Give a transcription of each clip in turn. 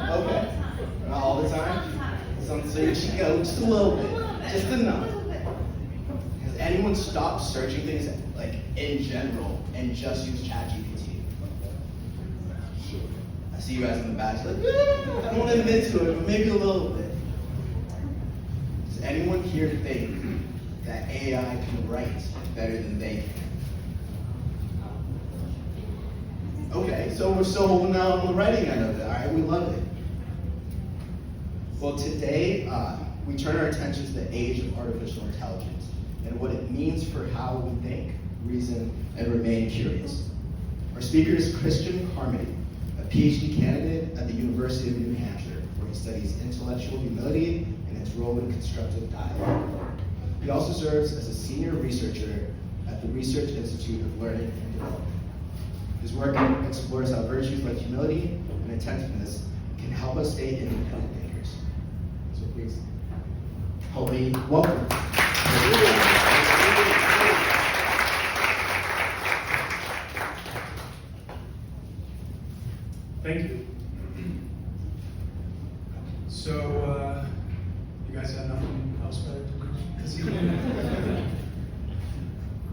Okay. Not all the time? So you should go just a little bit. Just enough. Has anyone stopped searching things like in general and just use ChatGPT? I see you guys in the back, like, I don't want to admit to it, but maybe a little bit. Does anyone here think that AI can write better than they can? Okay, so we're still holding out on the writing end of it, all right? We love it. Well, today, we turn our attention to the age of artificial intelligence and what it means for how we think, reason, and remain curious. Our speaker is Christian Carmody, a Ph.D. candidate at the University of New Hampshire, where he studies intellectual humility and its role in constructive dialogue. He also serves as a senior researcher at the Research Institute of Learning and Development. His work explores how virtues like humility and attentiveness can help us stay independent thinkers. So please, help me welcome. Thank you. So, you guys have nothing else better to do?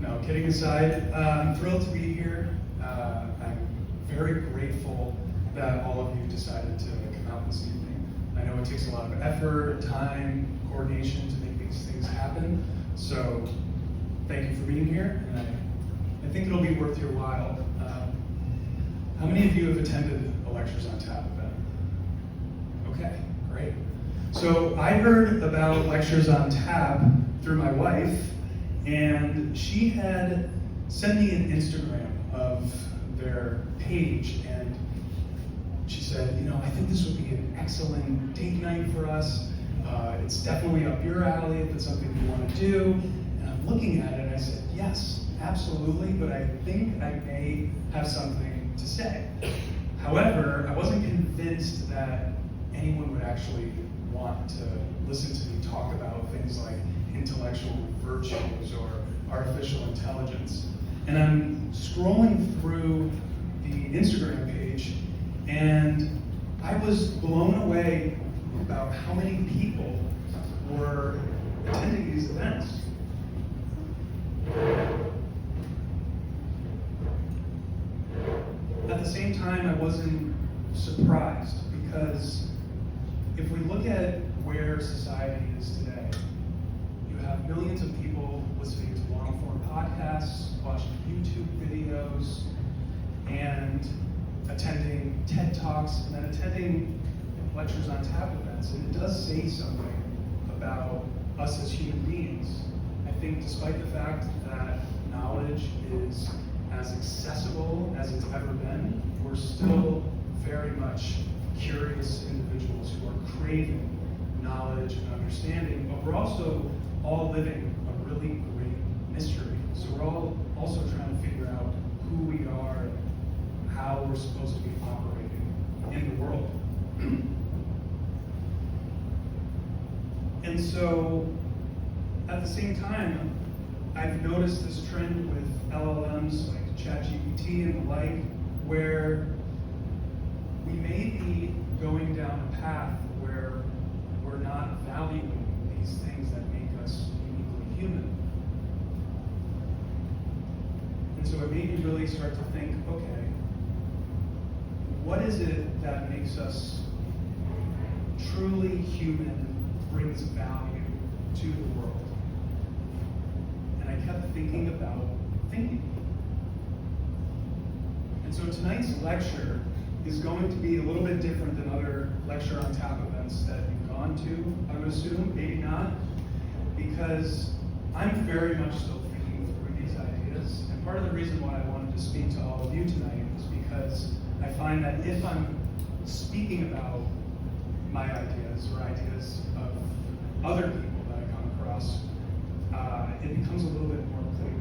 No, kidding aside, I'm thrilled to be here. I'm very grateful that all of you decided to come out this evening. I know it takes a lot of effort, time, coordination to make these things happen. So, thank you for being here, and I think it'll be worth your while. How many of you have attended a Lectures on Tap event? Okay, great. So I heard about Lectures on Tap through my wife, and she had sent me an Instagram of their page, and she said, I think this would be an excellent date night for us. It's definitely up your alley if it's something you want to do. And I'm looking at it, and I said, yes, absolutely, but I think I may have something to say. However, I wasn't convinced that anyone would actually want to listen to me talk about things like intellectual virtues or artificial intelligence. And I'm scrolling through the Instagram page, and I was blown away about how many people were attending these events. At the same time, I wasn't surprised, because if we look at where society is today, you have millions of people listening to long-form podcasts, watching YouTube videos, and attending TED Talks, and then attending Lectures on Tap events. And it does say something about us as human beings. I think despite the fact that knowledge is as accessible as it's ever been, we're still very much curious individuals who are craving knowledge and understanding, but we're also all living a really great mystery. So we're all also trying to figure out who we are and how we're supposed to be operating in the world. And so, at the same time, I've noticed this trend with LLMs like ChatGPT and the like, where we may be going down a path where we're not valuing these things that make us uniquely human. And so it made me really start to think, okay, what is it that makes us truly human, brings value to the world? And I kept thinking about thinking. And so tonight's lecture is going to be a little bit different than other Lecture on Tap events that you've gone to, I would assume, maybe not, because I'm very much still thinking through these ideas. And part of the reason why I wanted to speak to all of you tonight is because I find that if I'm speaking about my ideas or ideas of other people that I come across, it becomes a little bit more clear.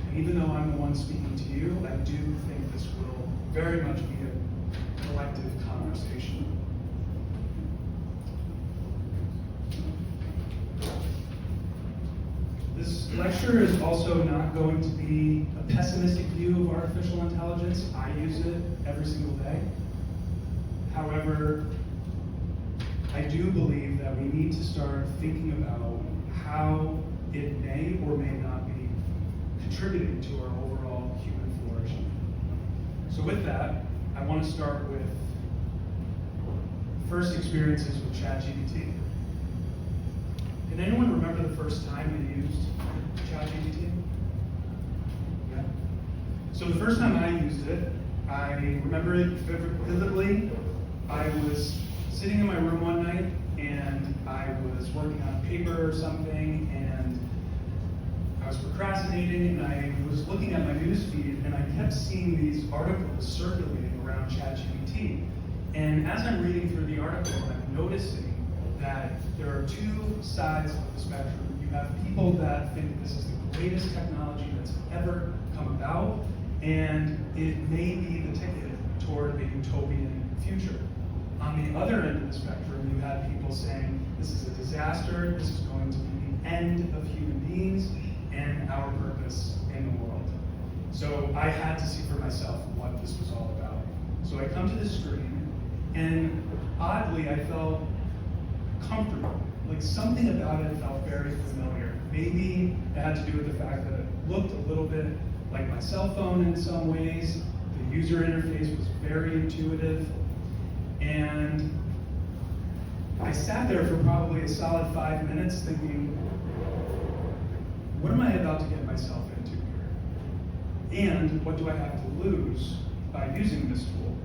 And even though I'm the one speaking to you, I do think this will very much be a collective conversation. This lecture is also not going to be a pessimistic view of artificial intelligence. I use it every single day. However, I do believe that we need to start thinking about how it may or may not be contributing to our overall human flourishing. So with that, I want to start with first experiences with ChatGPT. Can anyone remember the first time they used ChatGPT? Yeah. So the first time I used it, I remember it vividly. I was sitting in my room one night and I was working on a paper or something, and I was procrastinating, and I was looking at my news feed, and I kept seeing these articles circulating around ChatGPT. And as I'm reading through the article, I'm noticing that there are two sides of the spectrum. You have people that think this is the greatest technology that's ever come about, and it may be the ticket toward a utopian future. On the other end of the spectrum, you had people saying this is a disaster, this is going to be the end of human beings and our purpose in the world. So I had to see for myself what this was all about. So I come to the screen, and oddly, I felt comfortable. Like something about it felt very familiar. Maybe it had to do with the fact that it looked a little bit like my cell phone in some ways. The user interface was very intuitive. And I sat there for probably a solid 5 minutes thinking, what am I about to get myself into here? And what do I have to lose by using this tool?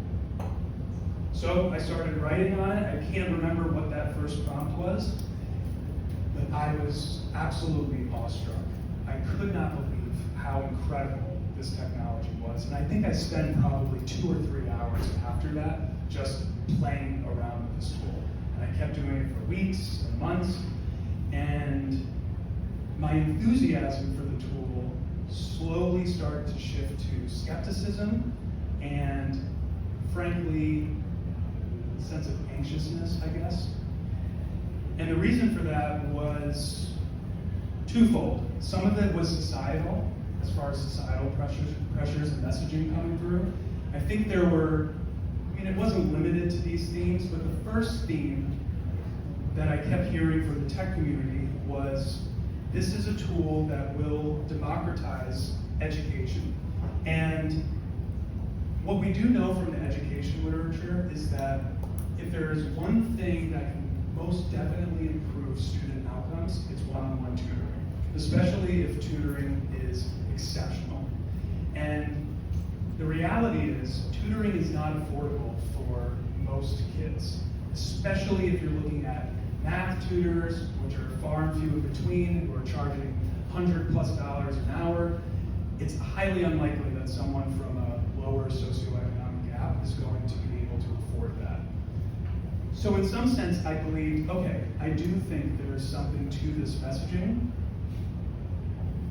So I started writing on it. I can't remember what that first prompt was, but I was absolutely awestruck. I could not believe how incredible this technology was. And I think I spent probably 2 or 3 hours after that just playing around with this tool. And I kept doing it for weeks and months. And my enthusiasm for the tool slowly started to shift to skepticism and, frankly, a sense of anxiousness, I guess. And the reason for that was twofold. Some of it was societal, as far as societal pressures and messaging coming through. I think there were, it wasn't limited to these themes, but the first theme that I kept hearing from the tech community was, this is a tool that will democratize education. And what we do know from the education literature is that if there is one thing that can most definitely improve student outcomes, it's one-on-one tutoring, especially if tutoring is exceptional. And the reality is, tutoring is not affordable for most kids, especially if you're looking at math tutors, which are far and few in between, who are charging $100+ an hour. It's highly unlikely that someone from a lower socioeconomic gap is going to be able to afford that. So in some sense, I believed, okay, I do think there's something to this messaging.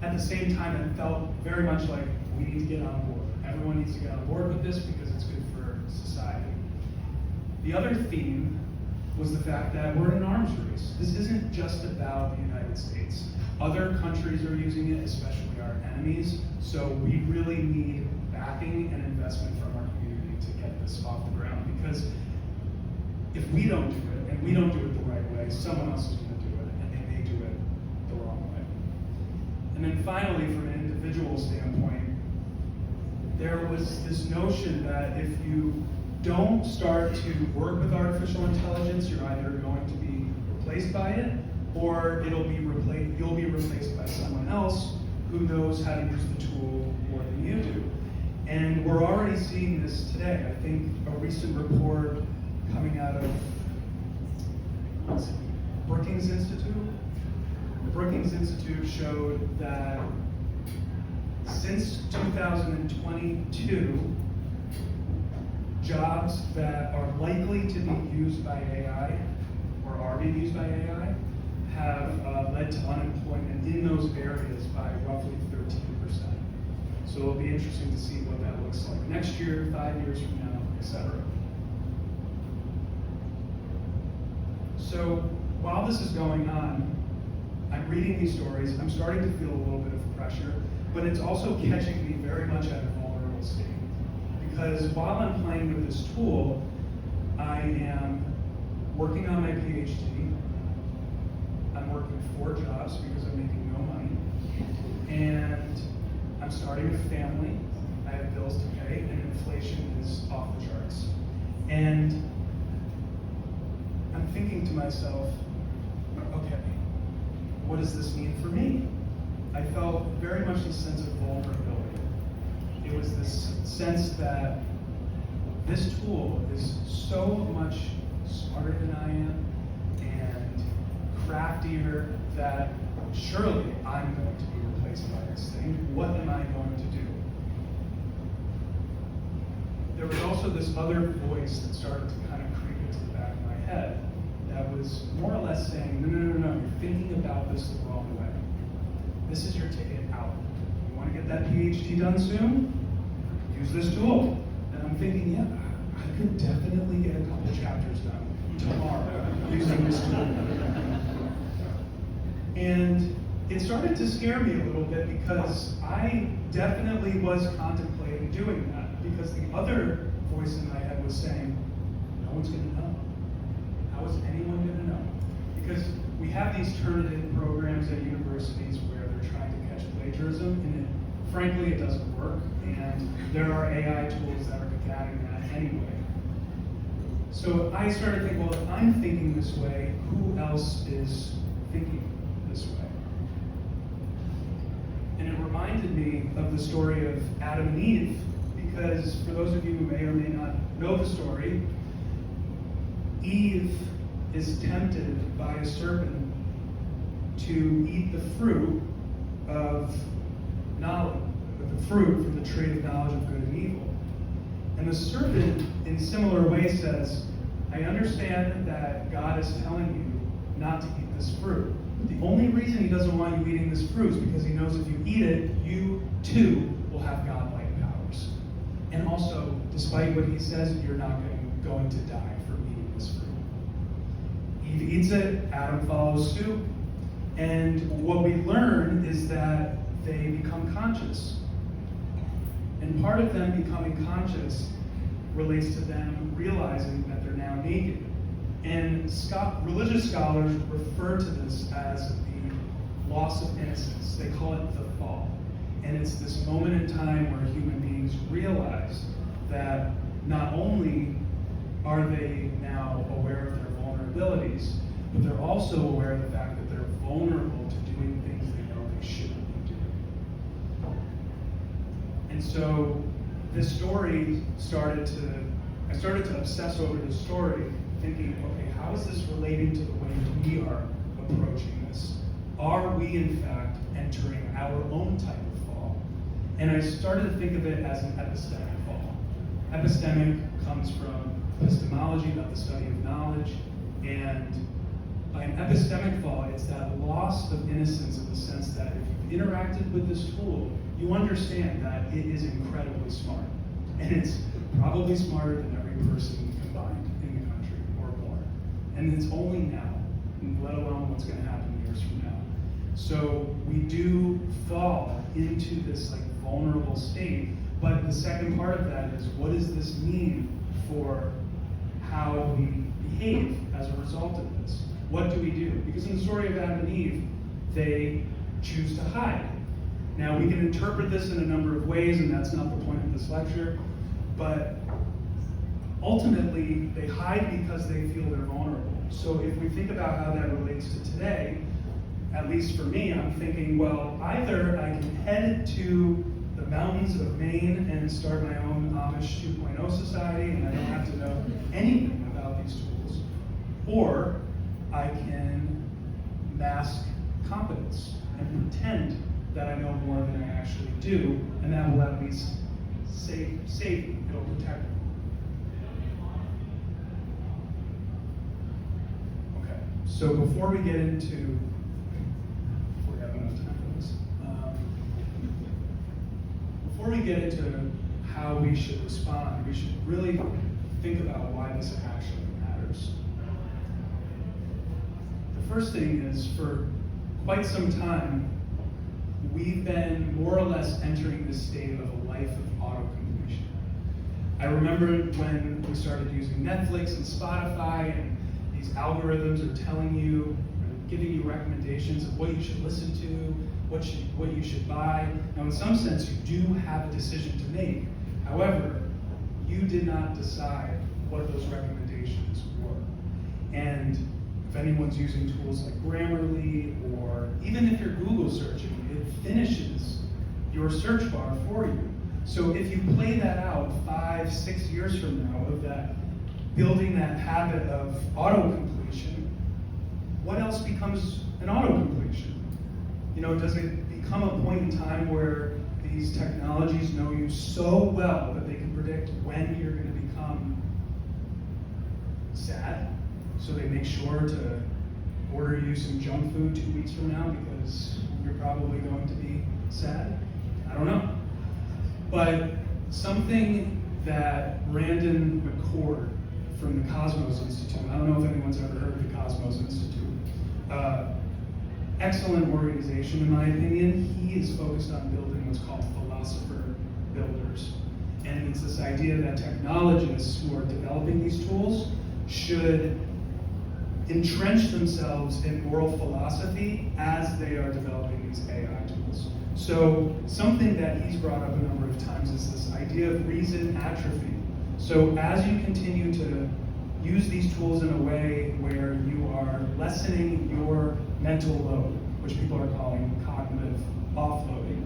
At the same time, it felt very much like we need to get on board. Everyone needs to get on board with this because it's good for society. The other theme was the fact that we're in an arms race. This isn't just about the United States. Other countries are using it, especially our enemies, so we really need backing and investment from our community to get this off the ground, because if we don't do it, and we don't do it the right way, someone else is going to do it, and they may do it the wrong way. And then finally, from an individual standpoint, there was this notion that if you don't start to work with artificial intelligence, you're either going to be replaced by it, or you'll be replaced by someone else who knows how to use the tool more than you do. And we're already seeing this today. I think a recent report coming out of Brookings Institute. The Brookings Institute showed that since 2022, jobs that are likely to be used by AI or are being used by AI have led to unemployment in those areas by roughly 13%. So it'll be interesting to see what that looks like next year, 5 years from now, etc. So while this is going on, I'm reading these stories, I'm starting to feel a little bit of pressure, but it's also catching me very much at a vulnerable state. Because while I'm playing with this tool, I am working on my Ph.D. I'm working 4 jobs because I'm making no money. And I'm starting a family. I have bills to pay, and inflation is off the charts. And I'm thinking to myself, okay, what does this mean for me? I felt very much a sense of vulnerability. It was this sense that this tool is so much smarter than I am and craftier that surely I'm going to be replaced by this thing. What am I going to do? There was also this other voice that started to kind of creep into the back of my head that was more or less saying, no, you're thinking about this the wrong way. This is your ticket out. You want to get that PhD done soon? Use this tool. And I'm thinking, yeah, I could definitely get a couple chapters done tomorrow using this tool. And it started to scare me a little bit because I definitely was contemplating doing that, because the other voice in my head was saying, no one's going to know. How is anyone going to know? Because we have these Turnitin programs at universities where they're trying to catch plagiarism, and frankly, it doesn't work. And there are AI tools that are combating that anyway. So I started thinking, well, if I'm thinking this way, who else is thinking this way? And it reminded me of the story of Adam and Eve, because for those of you who may or may not know the story, Eve is tempted by a serpent to eat the fruit of knowledge, the fruit from the tree of knowledge of good and evil. And the serpent, in similar way, says, I understand that God is telling you not to eat this fruit. The only reason he doesn't want you eating this fruit is because he knows if you eat it, you too will have godlike powers. And also, despite what he says, you're not going to die from eating this fruit. Eve eats it, Adam follows suit. And what we learn is that they become conscious. And part of them becoming conscious relates to them realizing that they're now naked. And religious scholars refer to this as the loss of innocence. They call it the fall. And it's this moment in time where human beings realize that not only are they now aware of their vulnerabilities, but they're also aware of the fact that they're vulnerable to doing things they know they shouldn't be doing. And so this story I started to obsess over this story, thinking, okay, how is this relating to the way we are approaching this? Are we, in fact, entering our own type of fall? And I started to think of it as an epistemic fall. Epistemic comes from epistemology, about the study of knowledge, and by an epistemic fall, it's that loss of innocence in the sense that if you've interacted with this tool, you understand that it is incredibly smart. And it's probably smarter than every person combined in the country or more. And it's only now, let alone what's going to happen years from now. So we do fall into this vulnerable state, but the second part of that is, what does this mean for how we behave as a result of this? What do we do? Because in the story of Adam and Eve, they choose to hide. Now, we can interpret this in a number of ways, and that's not the point of this lecture, but ultimately, they hide because they feel they're vulnerable. So if we think about how that relates to today, at least for me, I'm thinking, well, either I can head to the mountains of Maine and start my own Amish 2.0 society, and I don't have to know anything about these tools, or I can mask competence and pretend that I know more than I actually do, and that will at least save me, it'll protect me. Okay, so before we get into, if we have enough time for this, before we get into how we should respond, we should really think about why this actually matters. The first thing is, for quite some time, we've been more or less entering the state of a life of auto-completion. I remember when we started using Netflix and Spotify, and these algorithms are telling you, or giving you recommendations of what you should listen to, what you should buy. Now, in some sense, you do have a decision to make. However, you did not decide what those recommendations were. And if anyone's using tools like Grammarly, or even if you're Google searching, it finishes your search bar for you. So if you play that out 5-6 years from now, of that building that habit of auto-completion, what else becomes an auto-completion? You know, does it become a point in time where these technologies know you so well that they can predict when you're going to become sad? So they make sure to order you some junk food 2 weeks from now because you're probably going to be sad? I don't know. But something that Brandon McCord from the Cosmos Institute, I don't know if anyone's ever heard of the Cosmos Institute, excellent organization in my opinion. He is focused on building what's called philosopher builders. And it's this idea that technologists who are developing these tools should entrench themselves in moral philosophy as they are developing these AI tools. So something that he's brought up a number of times is this idea of reason atrophy. So as you continue to use these tools in a way where you are lessening your mental load, which people are calling cognitive offloading,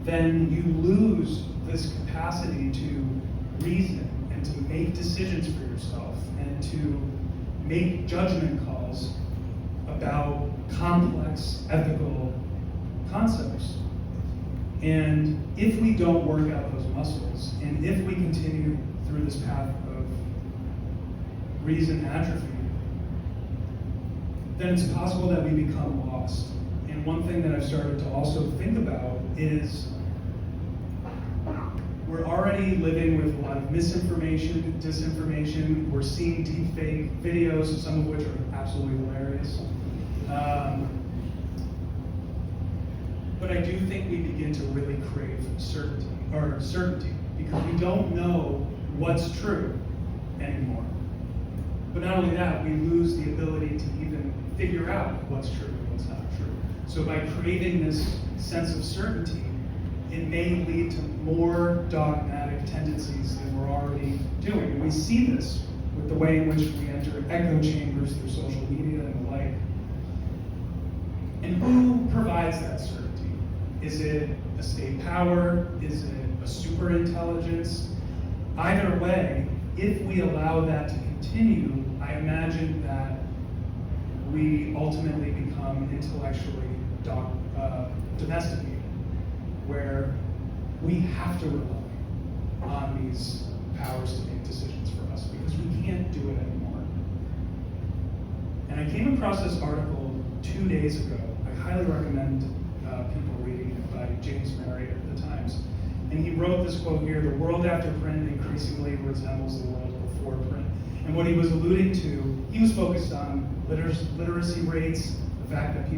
then you lose this capacity to reason and to make decisions for yourself and to make judgment calls about complex ethical concepts. And if we don't work out those muscles, and if we continue through this path of reason atrophy, then it's possible that we become lost. And one thing that I've started to also think about is we're already living with a lot of misinformation, disinformation. We're seeing deep fake videos, some of which are absolutely hilarious. But I do think we begin to really crave certainty, because we don't know what's true anymore. But not only that, we lose the ability to even figure out what's true and what's not true. So by creating this sense of certainty, it may lead to more dogmatic tendencies than we're already doing. And we see this with the way in which we enter echo chambers through social media and the like. And who provides that certainty? Is it a state power? Is it a super intelligence? Either way, if we allow that to continue, I imagine that we ultimately become intellectually domesticated, where we have to rely on these powers to make decisions for us because we can't do it anymore. And I came across this article 2 days ago. I highly recommend people reading it, by James Marriott at the Times. And he wrote this quote here: "The world after print increasingly resembles the world before print." And what he was alluding to, he was focused on literacy rates, the fact that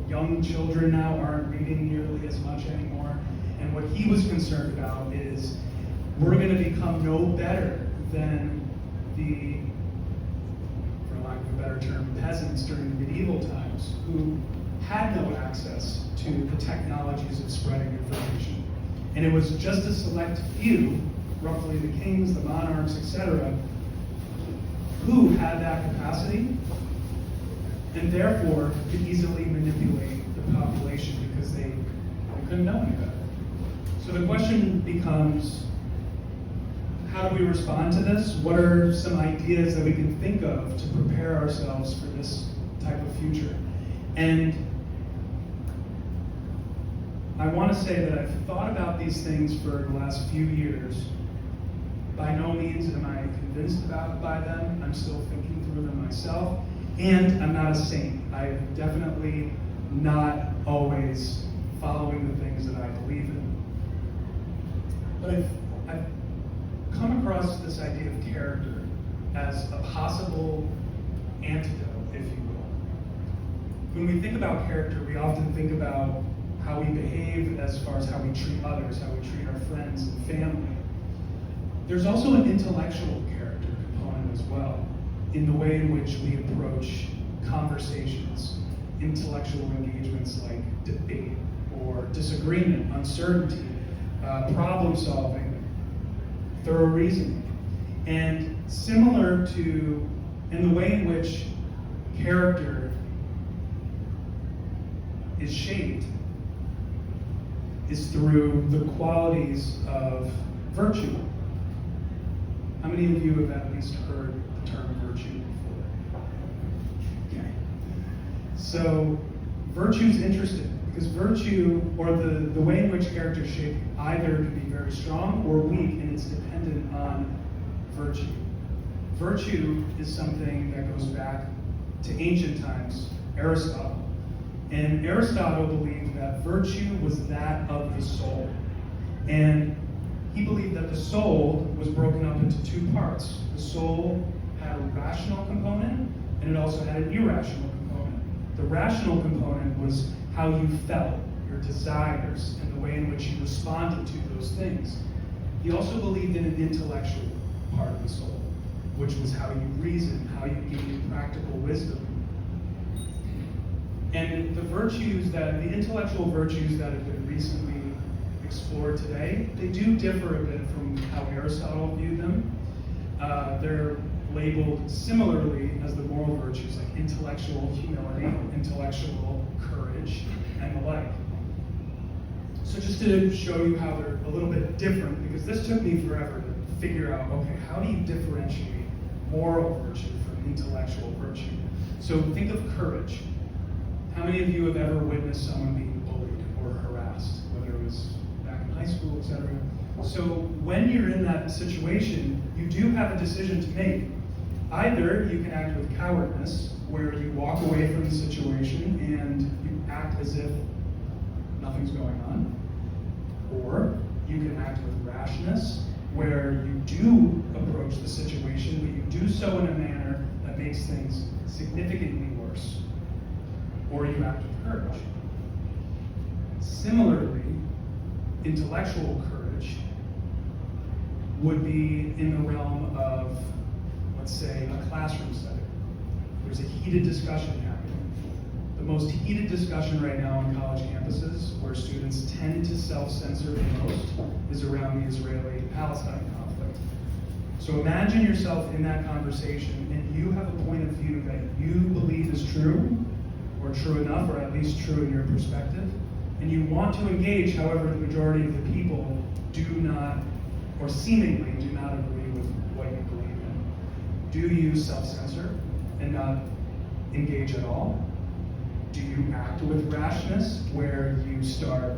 young children now aren't reading nearly as much anymore. And what he was concerned about is we're going to become no better than the, for lack of a better term, peasants during the medieval times who had no access to the technologies of spreading information. And it was just a select few, roughly the kings, the monarchs, etc., who had that capacity and therefore could easily manipulate the population because they couldn't know any better. So the question becomes, how do we respond to this? What are some ideas that we can think of to prepare ourselves for this type of future? And I want to say that I've thought about these things for the last few years. By no means am I convinced by them. I'm still thinking through them myself. And I'm not a saint. I'm definitely not always following the things that I believe in. But I've come across this idea of character as a possible antidote, if you will. When we think about character, we often think about how we behave as far as how we treat others, how we treat our friends and family. There's also an intellectual character component as well. in the way in which we approach conversations, intellectual engagements like debate or disagreement, uncertainty, problem solving, thorough reasoning. And similar to, in the way in which character is shaped is through the qualities of virtue. How many of you have at least heard the term virtue before? Okay. So virtue is interesting because virtue, or the way in which character is shaped, either can be very strong or weak, and it's dependent on virtue. Virtue is something that goes back to ancient times, Aristotle. And Aristotle believed that virtue was that of the soul. And he believed that the soul was broken up into two parts. The soul had a rational component, and it also had an irrational component. The rational component was how you felt, your desires, and the way in which you responded to those things. He also believed in an intellectual part of the soul, which was how you reason, how you gain practical wisdom. And the intellectual virtues that have been recently explored today, they do differ a bit from how Aristotle viewed them. They're labeled similarly as the moral virtues, like intellectual humility, intellectual courage, and the like. So just to show you how they're a little bit different, because this took me forever to figure out, okay, how do you differentiate moral virtue from intellectual virtue? So think of courage. How many of you have ever witnessed someone being bullied or harassed, whether it was back in high school, etc.? So when you're in that situation, you do have a decision to make. Either you can act with cowardness, where you walk away from the situation and you act as if nothing's going on, or you can act with rashness, where you do approach the situation, but you do so in a manner that makes things significantly worse. Or you act with courage. Similarly, intellectual courage would be in the realm of, let's say, a classroom setting. There's a heated discussion happening. The most heated discussion right now on college campuses, where students tend to self-censor the most, is around the Israeli-Palestine conflict. So imagine yourself in that conversation, and you have a point of view that you believe is true, or true enough, or at least true in your perspective, and you want to engage, however, the majority of the people do not, or seemingly do not agree with what you believe in. Do you self-censor and not engage at all? Do you act with rashness, where you start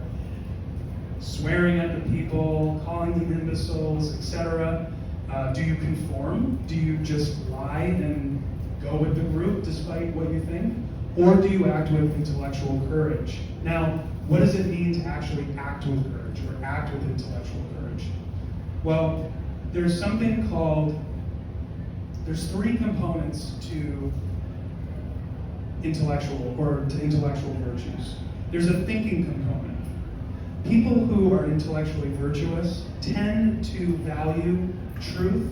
swearing at the people, calling them imbeciles, etc.? Do you conform? Do you just lie and go with the group despite what you think? Or do you act with intellectual courage? Now, what does it mean to actually act with courage, or act with intellectual courage? Well, there's something called, there's three components to intellectual virtues. There's a thinking component. People who are intellectually virtuous tend to value truth,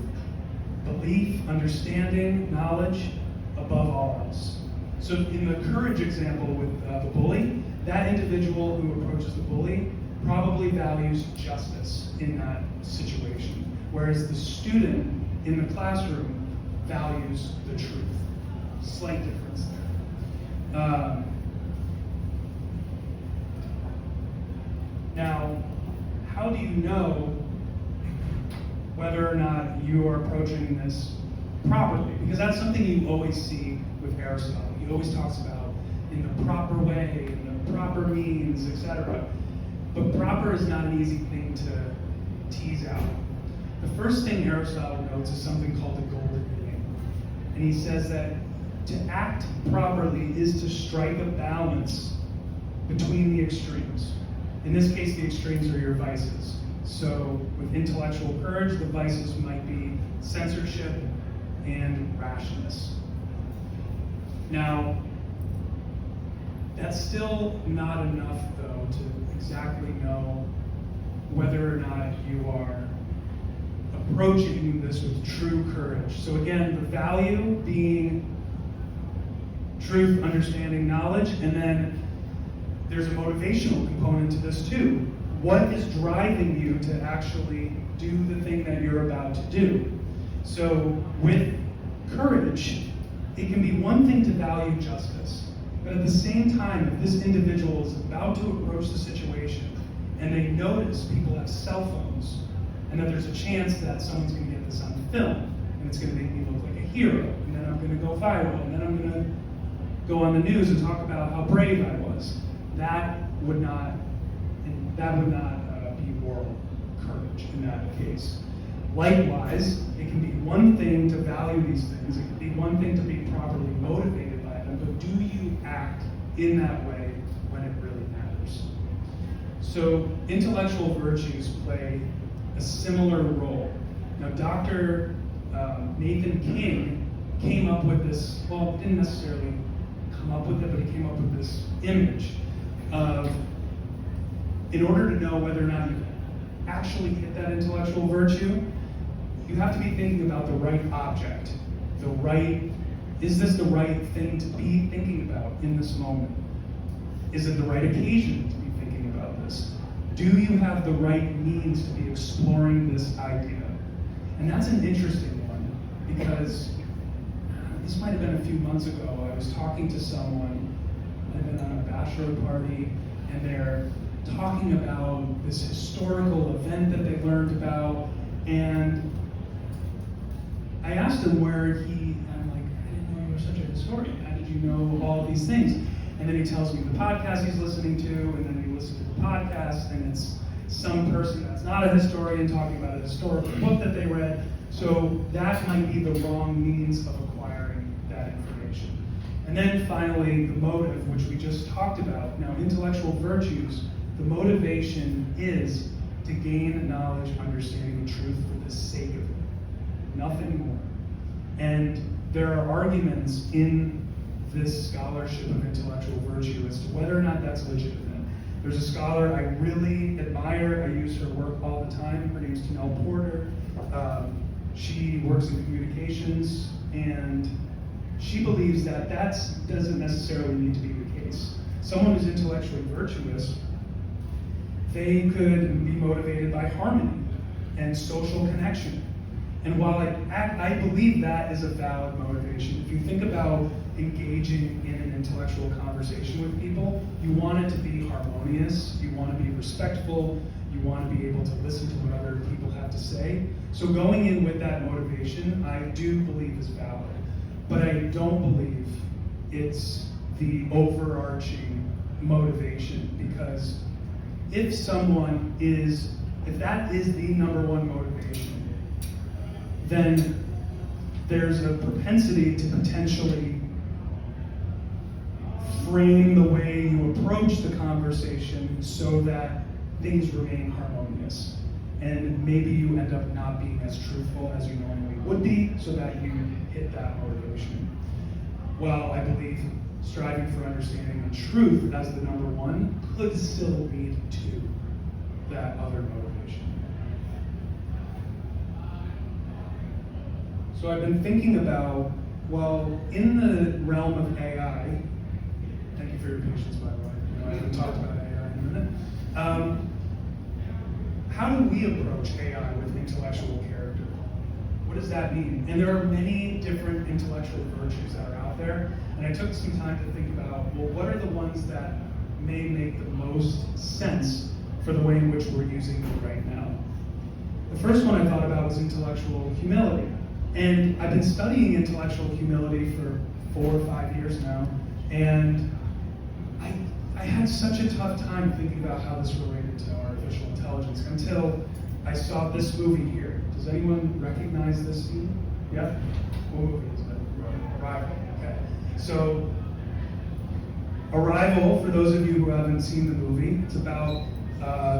belief, understanding, knowledge above all else. So in the courage example with the bully, that individual who approaches the bully probably values justice in that situation, whereas the student in the classroom values the truth. Slight difference there. Now, how do you know whether or not you are approaching this properly? Because that's something you always see with Aristotle. He always talks about in the proper way, in the proper means, etc. But proper is not an easy thing to tease out. The first thing Aristotle notes is something called the golden mean. And he says that to act properly is to strike a balance between the extremes. In this case, the extremes are your vices. So with intellectual courage, the vices might be censorship and rashness. Now, that's still not enough, though, to exactly know whether or not you are approaching this with true courage. So again, the value being truth, understanding, knowledge, and then there's a motivational component to this too. What is driving you to actually do the thing that you're about to do? So with courage, it can be one thing to value justice, but at the same time, if this individual is about to approach the situation and they notice people have cell phones and that there's a chance that someone's going to get this on film and it's going to make me look like a hero, and then I'm going to go viral, and then I'm going to go on the news and talk about how brave I was, that would not be moral courage in that case. Likewise, it can be one thing to value these things, it can be one thing to be properly motivated by them, but do you act in that way when it really matters? So intellectual virtues play a similar role. Now, Dr. Nathan King came up with this, well, didn't necessarily come up with it, but he came up with this image of, in order to know whether or not you actually hit that intellectual virtue, you have to be thinking about the right object, is this the right thing to be thinking about in this moment? Is it the right occasion to be thinking about this? Do you have the right means to be exploring this idea? And that's an interesting one, because this might have been a few months ago. I was talking to someone, I've been on a bachelor party, and they're talking about this historical event that they learned about, and I asked him I'm like, I didn't know you were such a historian. How did you know all of these things? And then he tells me the podcast he's listening to, and then he listens to the podcast, and it's some person that's not a historian talking about a historical book that they read. So that might be the wrong means of acquiring that information. And then finally, the motive, which we just talked about. Now, intellectual virtues, the motivation is to gain knowledge, understanding, and truth for the sake of it. Nothing more. And there are arguments in this scholarship of intellectual virtue as to whether or not that's legitimate. There's a scholar I really admire. I use her work all the time. Her name's Tanel Porter. She works in communications, and she believes that doesn't necessarily need to be the case. Someone who's intellectually virtuous, they could be motivated by harmony and social connection. And while I believe that is a valid motivation, if you think about engaging in an intellectual conversation with people, you want it to be harmonious, you want to be respectful, you want to be able to listen to what other people have to say. So going in with that motivation, I do believe is valid. But I don't believe it's the overarching motivation, because if that is the number one motivation, then there's a propensity to potentially frame the way you approach the conversation so that things remain harmonious. And maybe you end up not being as truthful as you normally would be, so that you hit that motivation. While I believe striving for understanding and truth as the number one could still lead to that other motivation. So I've been thinking about, well, in the realm of AI, thank you for your patience, by the way. I haven't talked about AI in a minute. How do we approach AI with intellectual character? What does that mean? And there are many different intellectual virtues that are out there, and I took some time to think about, well, what are the ones that may make the most sense for the way in which we're using it right now? The first one I thought about was intellectual humility. And I've been studying intellectual humility for 4 or 5 years now, and I had such a tough time thinking about how this related to artificial intelligence until I saw this movie here. Does anyone recognize this movie? Yeah? What movie is it? Arrival. Okay. So, Arrival, for those of you who haven't seen the movie, it's about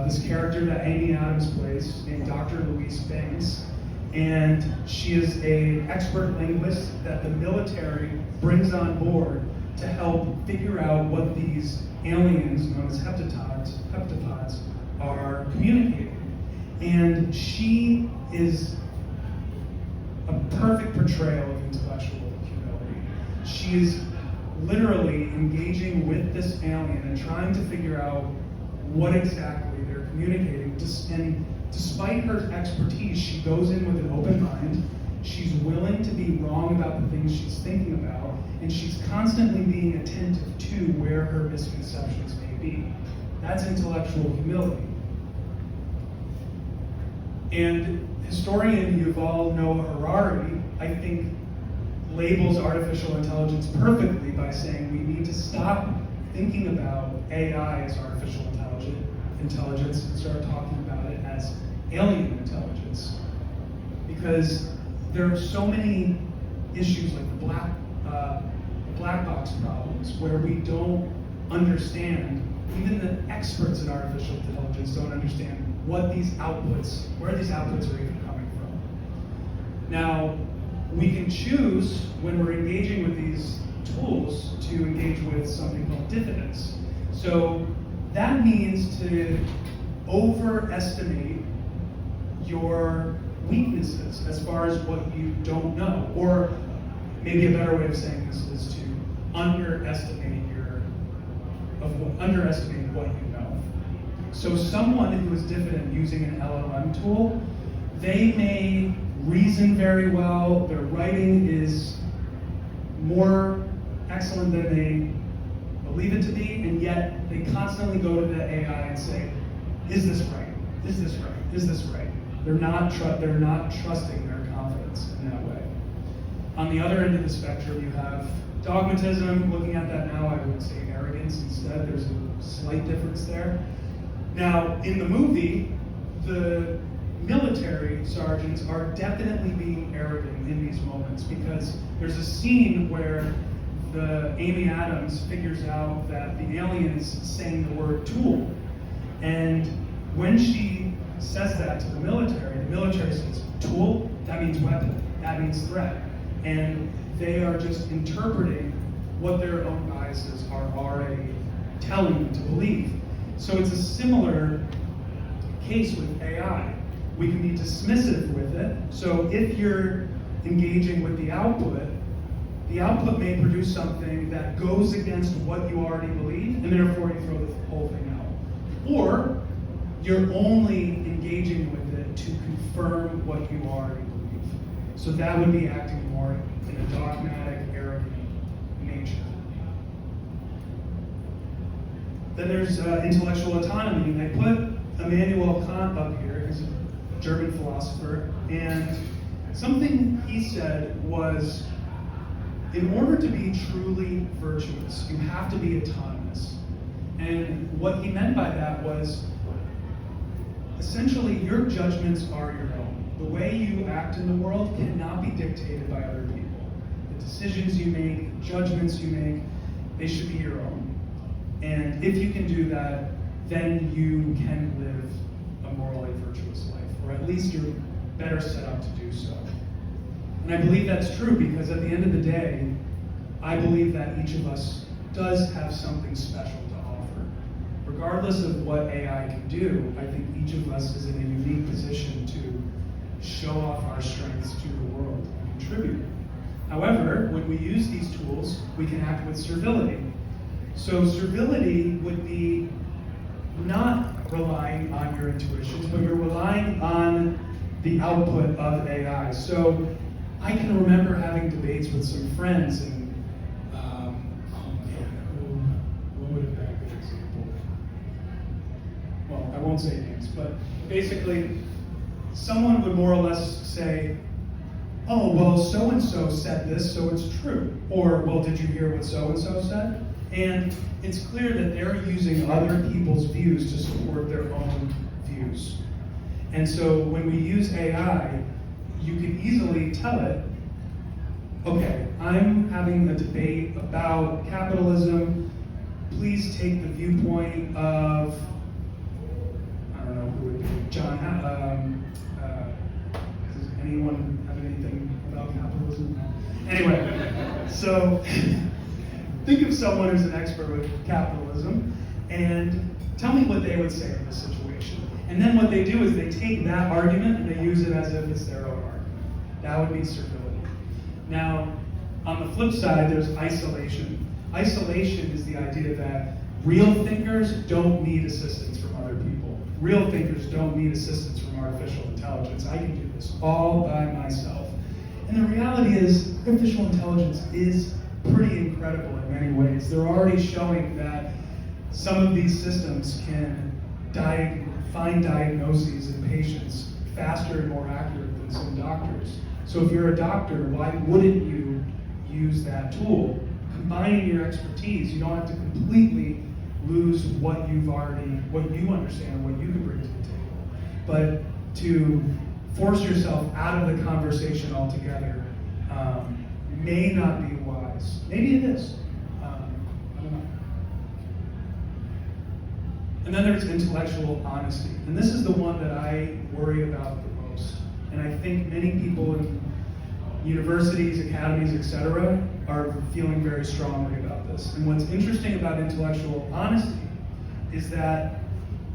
this character that Amy Adams plays named Dr. Louise Banks. And she is an expert linguist that the military brings on board to help figure out what these aliens, known as heptapods, are communicating. And she is a perfect portrayal of intellectual humility. She is literally engaging with this alien and trying to figure out what exactly they're communicating. And despite her expertise, she goes in with an open mind. She's willing to be wrong about the things she's thinking about, and she's constantly being attentive to where her misconceptions may be. That's intellectual humility. And historian Yuval Noah Harari, I think, labels artificial intelligence perfectly by saying we need to stop thinking about AI as artificial intelligence and start talking about it as alien intelligence. Because there are so many issues like the black box problems where we don't understand, even the experts in artificial intelligence don't understand where these outputs are even coming from. Now, we can choose when we're engaging with these tools to engage with something called diffidence. So that means to overestimate your weaknesses as far as what you don't know. Or maybe a better way of saying this is to underestimate what you know. So someone who is diffident using an LLM tool, they may reason very well, their writing is more excellent than they believe it to be, and yet they constantly go to the AI and say, is this right? Is this right? Is this right? They're not trusting their confidence in that way. On the other end of the spectrum, you have dogmatism. Looking at that now, I would say arrogance instead. There's a slight difference there. Now, in the movie, the military sergeants are definitely being arrogant in these moments because there's a scene where Amy Adams figures out that the alien's saying the word tool. And when she says that to the military says, tool, that means weapon, that means threat. And they are just interpreting what their own biases are already telling them to believe. So it's a similar case with AI. We can be dismissive with it. So if you're engaging with the output may produce something that goes against what you already believe, and therefore you throw the whole thing out. Or you're only engaging with it to confirm what you already believe. So that would be acting more in a dogmatic, arrogant nature. Then there's intellectual autonomy. And I put Immanuel Kant up here. He's a German philosopher. And something he said was, in order to be truly virtuous, you have to be autonomous. And what he meant by that was, essentially, your judgments are your own. The way you act in the world cannot be dictated by other people. The decisions you make, the judgments you make, they should be your own. And if you can do that, then you can live a morally virtuous life, or at least you're better set up to do so. And I believe that's true because at the end of the day, I believe that each of us does have something special to offer. Regardless of what AI can do, I think each of us is in a unique position to show off our strengths to the world and contribute. However, when we use these tools, we can act with servility. So servility would be not relying on your intuitions, but you're relying on the output of AI. So I can remember having debates with some friends, and what would have been a good example? Well, I won't say names, but basically, someone would more or less say, oh, well, so-and-so said this, so it's true. Or, well, did you hear what so-and-so said? And it's clear that they're using other people's views to support their own views. And so when we use AI, you can easily tell it, okay, I'm having a debate about capitalism. Please take the viewpoint of, I don't know who would be, John, does anyone have anything about capitalism? Anyway, so think of someone who's an expert with capitalism and tell me what they would say in this situation. And then what they do is they take that argument and they use it as if it's their own argument. That would be servility. Now, on the flip side, there's isolation. Isolation is the idea that real thinkers don't need assistance from other people. Real thinkers don't need assistance from artificial intelligence. I can do this all by myself. And the reality is, artificial intelligence is pretty incredible in many ways. They're already showing that some of these systems can find diagnoses in patients faster and more accurate than some doctors. So if you're a doctor, why wouldn't you use that tool? Combining your expertise, you don't have to completely lose what you understand, what you can bring to the table. But to force yourself out of the conversation altogether may not be wise. Maybe it is. I don't know. And then there's intellectual honesty. And this is the one that I worry about the most. And I think many people in universities, academies, etc., are feeling very strongly about this. And what's interesting about intellectual honesty is that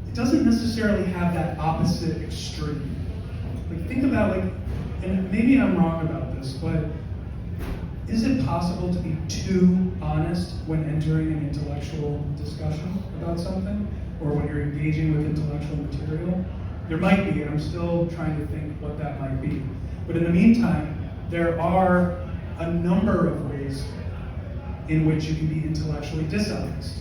it doesn't necessarily have that opposite extreme. Like, think about, and maybe I'm wrong about this, but is it possible to be too honest when entering an intellectual discussion about something? Or when you're engaging with intellectual material? There might be, and I'm still trying to think what that might be. But in the meantime, there are a number of ways in which you can be intellectually dishonest.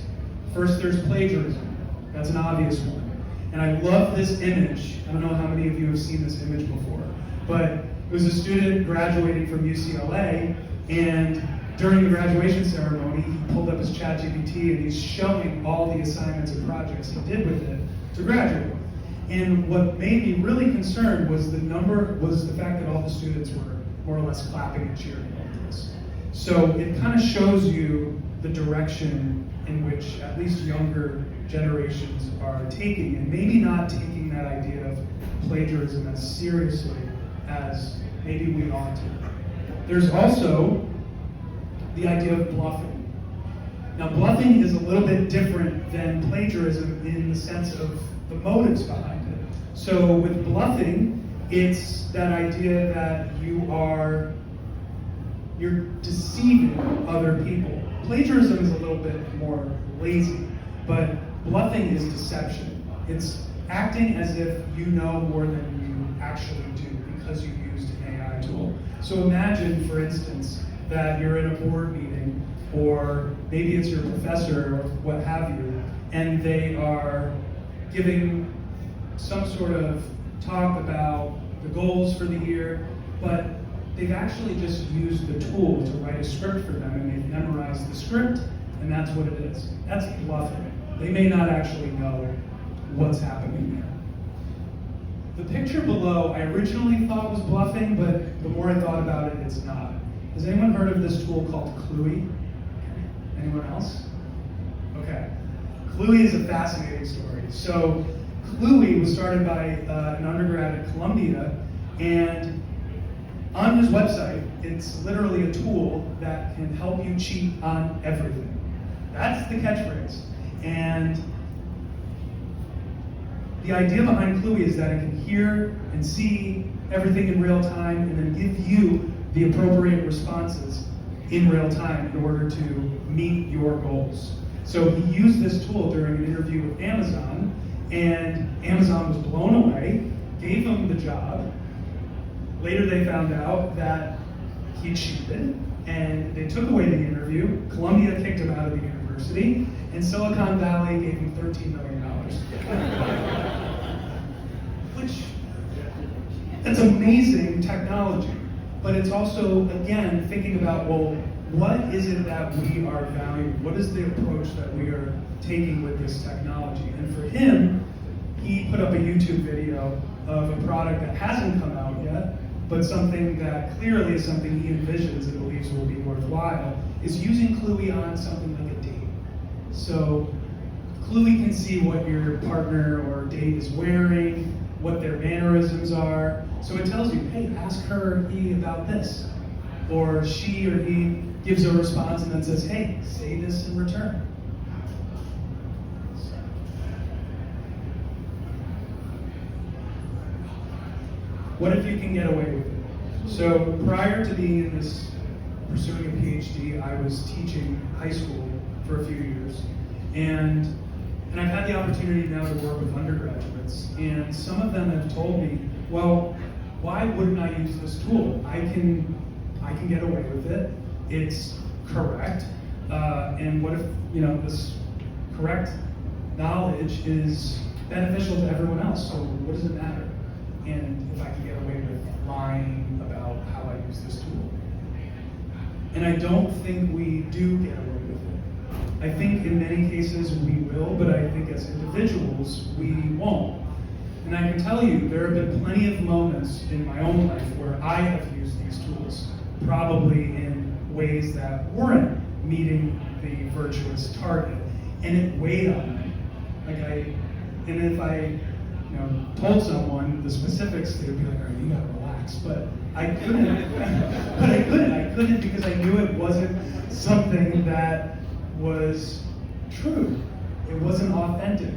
First, there's plagiarism. That's an obvious one. And I love this image. I don't know how many of you have seen this image before, but it was a student graduating from UCLA, and during the graduation ceremony, he pulled up his ChatGPT and he's showing all the assignments and projects he did with it to graduate. And what made me really concerned was the fact that all the students were more or less clapping and cheering about this. So it kind of shows you the direction in which at least younger generations are taking, and maybe not taking that idea of plagiarism as seriously as maybe we ought to. There's also the idea of bluffing. Now, bluffing is a little bit different than plagiarism in the sense of the motives behind it. So with bluffing, it's that idea that you're deceiving other people. Plagiarism is a little bit more lazy, but bluffing is deception. It's acting as if you know more than you actually do because you used an AI tool. So imagine, for instance, that you're in a board meeting, or maybe it's your professor or what have you, and they are giving some sort of talk about the goals for the year, but they've actually just used the tool to write a script for them, and they've memorized the script, and that's what it is. That's bluffing. They may not actually know what's happening there. The picture below, I originally thought was bluffing, but the more I thought about it, it's not. Has anyone heard of this tool called Cluey? Anyone else? Okay. Cluey is a fascinating story. So Cluey was started by an undergrad at Columbia, and on his website, it's literally a tool that can help you cheat on everything. That's the catchphrase. And the idea behind Cluey is that it can hear and see everything in real time and then give you the appropriate responses in real time in order to meet your goals. So he used this tool during an interview with Amazon, and Amazon was blown away, gave him the job. Later they found out that he cheated, and they took away the interview. Columbia kicked him out of the university, and Silicon Valley gave him $13 million. Which, that's amazing technology. But it's also, again, thinking about, well, what is it that we are valuing? What is the approach that we are taking with this technology? And for him, he put up a YouTube video of a product that hasn't come out yet, but something that clearly is something he envisions and believes will be worthwhile, is using Cluey on something like a date. So Cluey can see what your partner or date is wearing, what their mannerisms are. So it tells you, hey, ask her or he about this. Or she or he gives a response and then says, hey, say this in return. What if you can get away with it? So prior to being in this, pursuing a Ph.D., I was teaching high school for a few years. And I've had the opportunity now to work with undergraduates. And some of them have told me, well, why wouldn't I use this tool? I can get away with it. It's correct. And what if, this correct knowledge is beneficial to everyone else? So what does it matter? And if I can get away with lying about how I use this tool. And I don't think we do get away with it. I think in many cases we will, but I think as individuals we won't. And I can tell you, there have been plenty of moments in my own life where I have used these tools, probably in ways that weren't meeting the virtuous target, and it weighed on me. And if I told someone the specifics, they would be like, all right, you gotta relax. But I couldn't. I couldn't because I knew it wasn't something that was true. It wasn't authentic.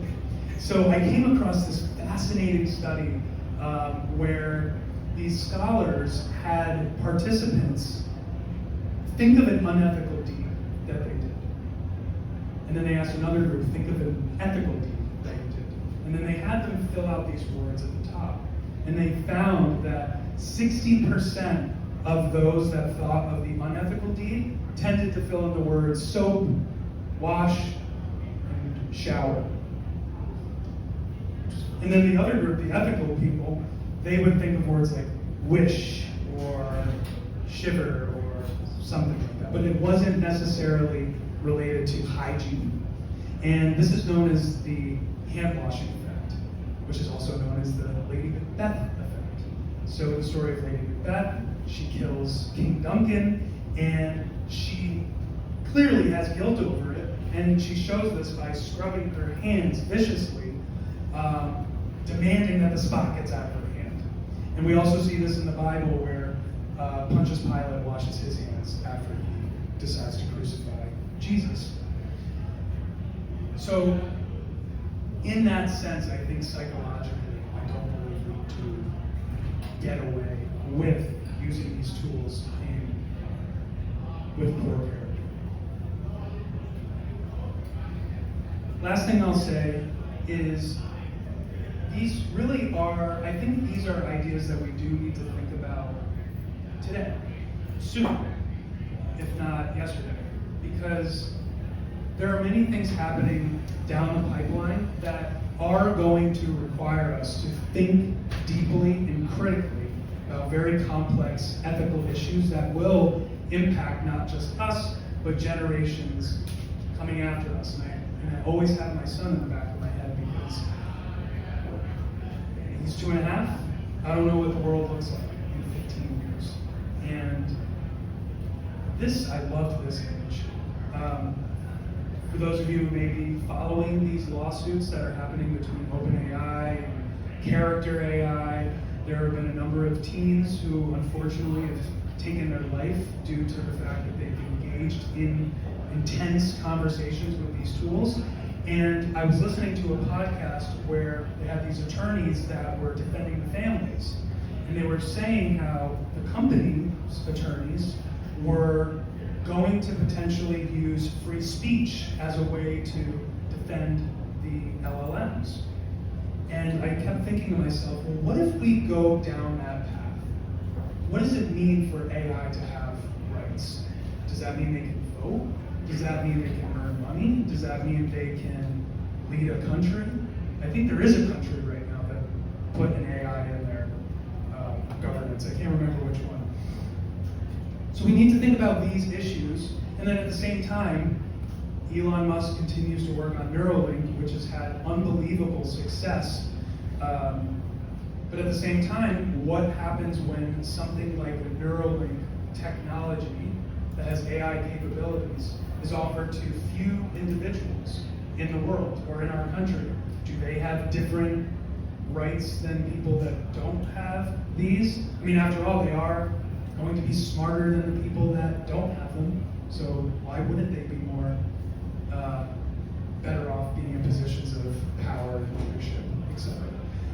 So I came across this fascinating study where these scholars had participants think of an unethical deed that they did. And then they asked another group, think of an ethical deed that you did. And then they had them fill out these words at the top. And they found that 60% of those that thought of the unethical deed tended to fill in the words soap, wash, and shower. And then the other group, the ethical people, they would think of words like wish or shiver or something like that. But it wasn't necessarily related to hygiene. And this is known as the hand washing effect, which is also known as the Lady Macbeth effect. So the story of Lady Macbeth, she kills King Duncan, and she clearly has guilt over it, and she shows this by scrubbing her hands viciously, demanding that the spot gets out of her hand. And we also see this in the Bible where Pontius Pilate washes his hands after he decides to crucify Jesus. So, in that sense, I think psychologically, I don't believe we to get away with using these tools with poor character. Last thing I'll say is these really are, I think these are ideas that we do need to think about today, soon, if not yesterday, because there are many things happening down the pipeline that are going to require us to think deeply and critically about very complex ethical issues that will impact not just us, but generations coming after us. And I always have my son in the back of my head because he's 2.5. I don't know what the world looks like in 15 years. And I loved this image. For those of you who may be following these lawsuits that are happening between OpenAI and Character AI, there have been a number of teens who unfortunately have taken their life due to the fact that they've engaged in intense conversations with these tools. And I was listening to a podcast where they had these attorneys that were defending the families. And they were saying how the company's attorneys were going to potentially use free speech as a way to defend the LLMs. And I kept thinking to myself, well, what if we go down that path? What does it mean for AI to have rights? Does that mean they can vote? Does that mean they can earn money? Does that mean they can lead a country? I think there is a country right now that put an AI in their governance. I can't remember which one. So we need to think about these issues, and then at the same time, Elon Musk continues to work on Neuralink, which has had unbelievable success. But at the same time, what happens when something like the Neuralink technology that has AI capabilities is offered to few individuals in the world or in our country? Do they have different rights than people that don't have these? I mean, after all, they are going to be smarter than the people that don't have them. So why wouldn't they be more better off being in positions of power and leadership, etc.?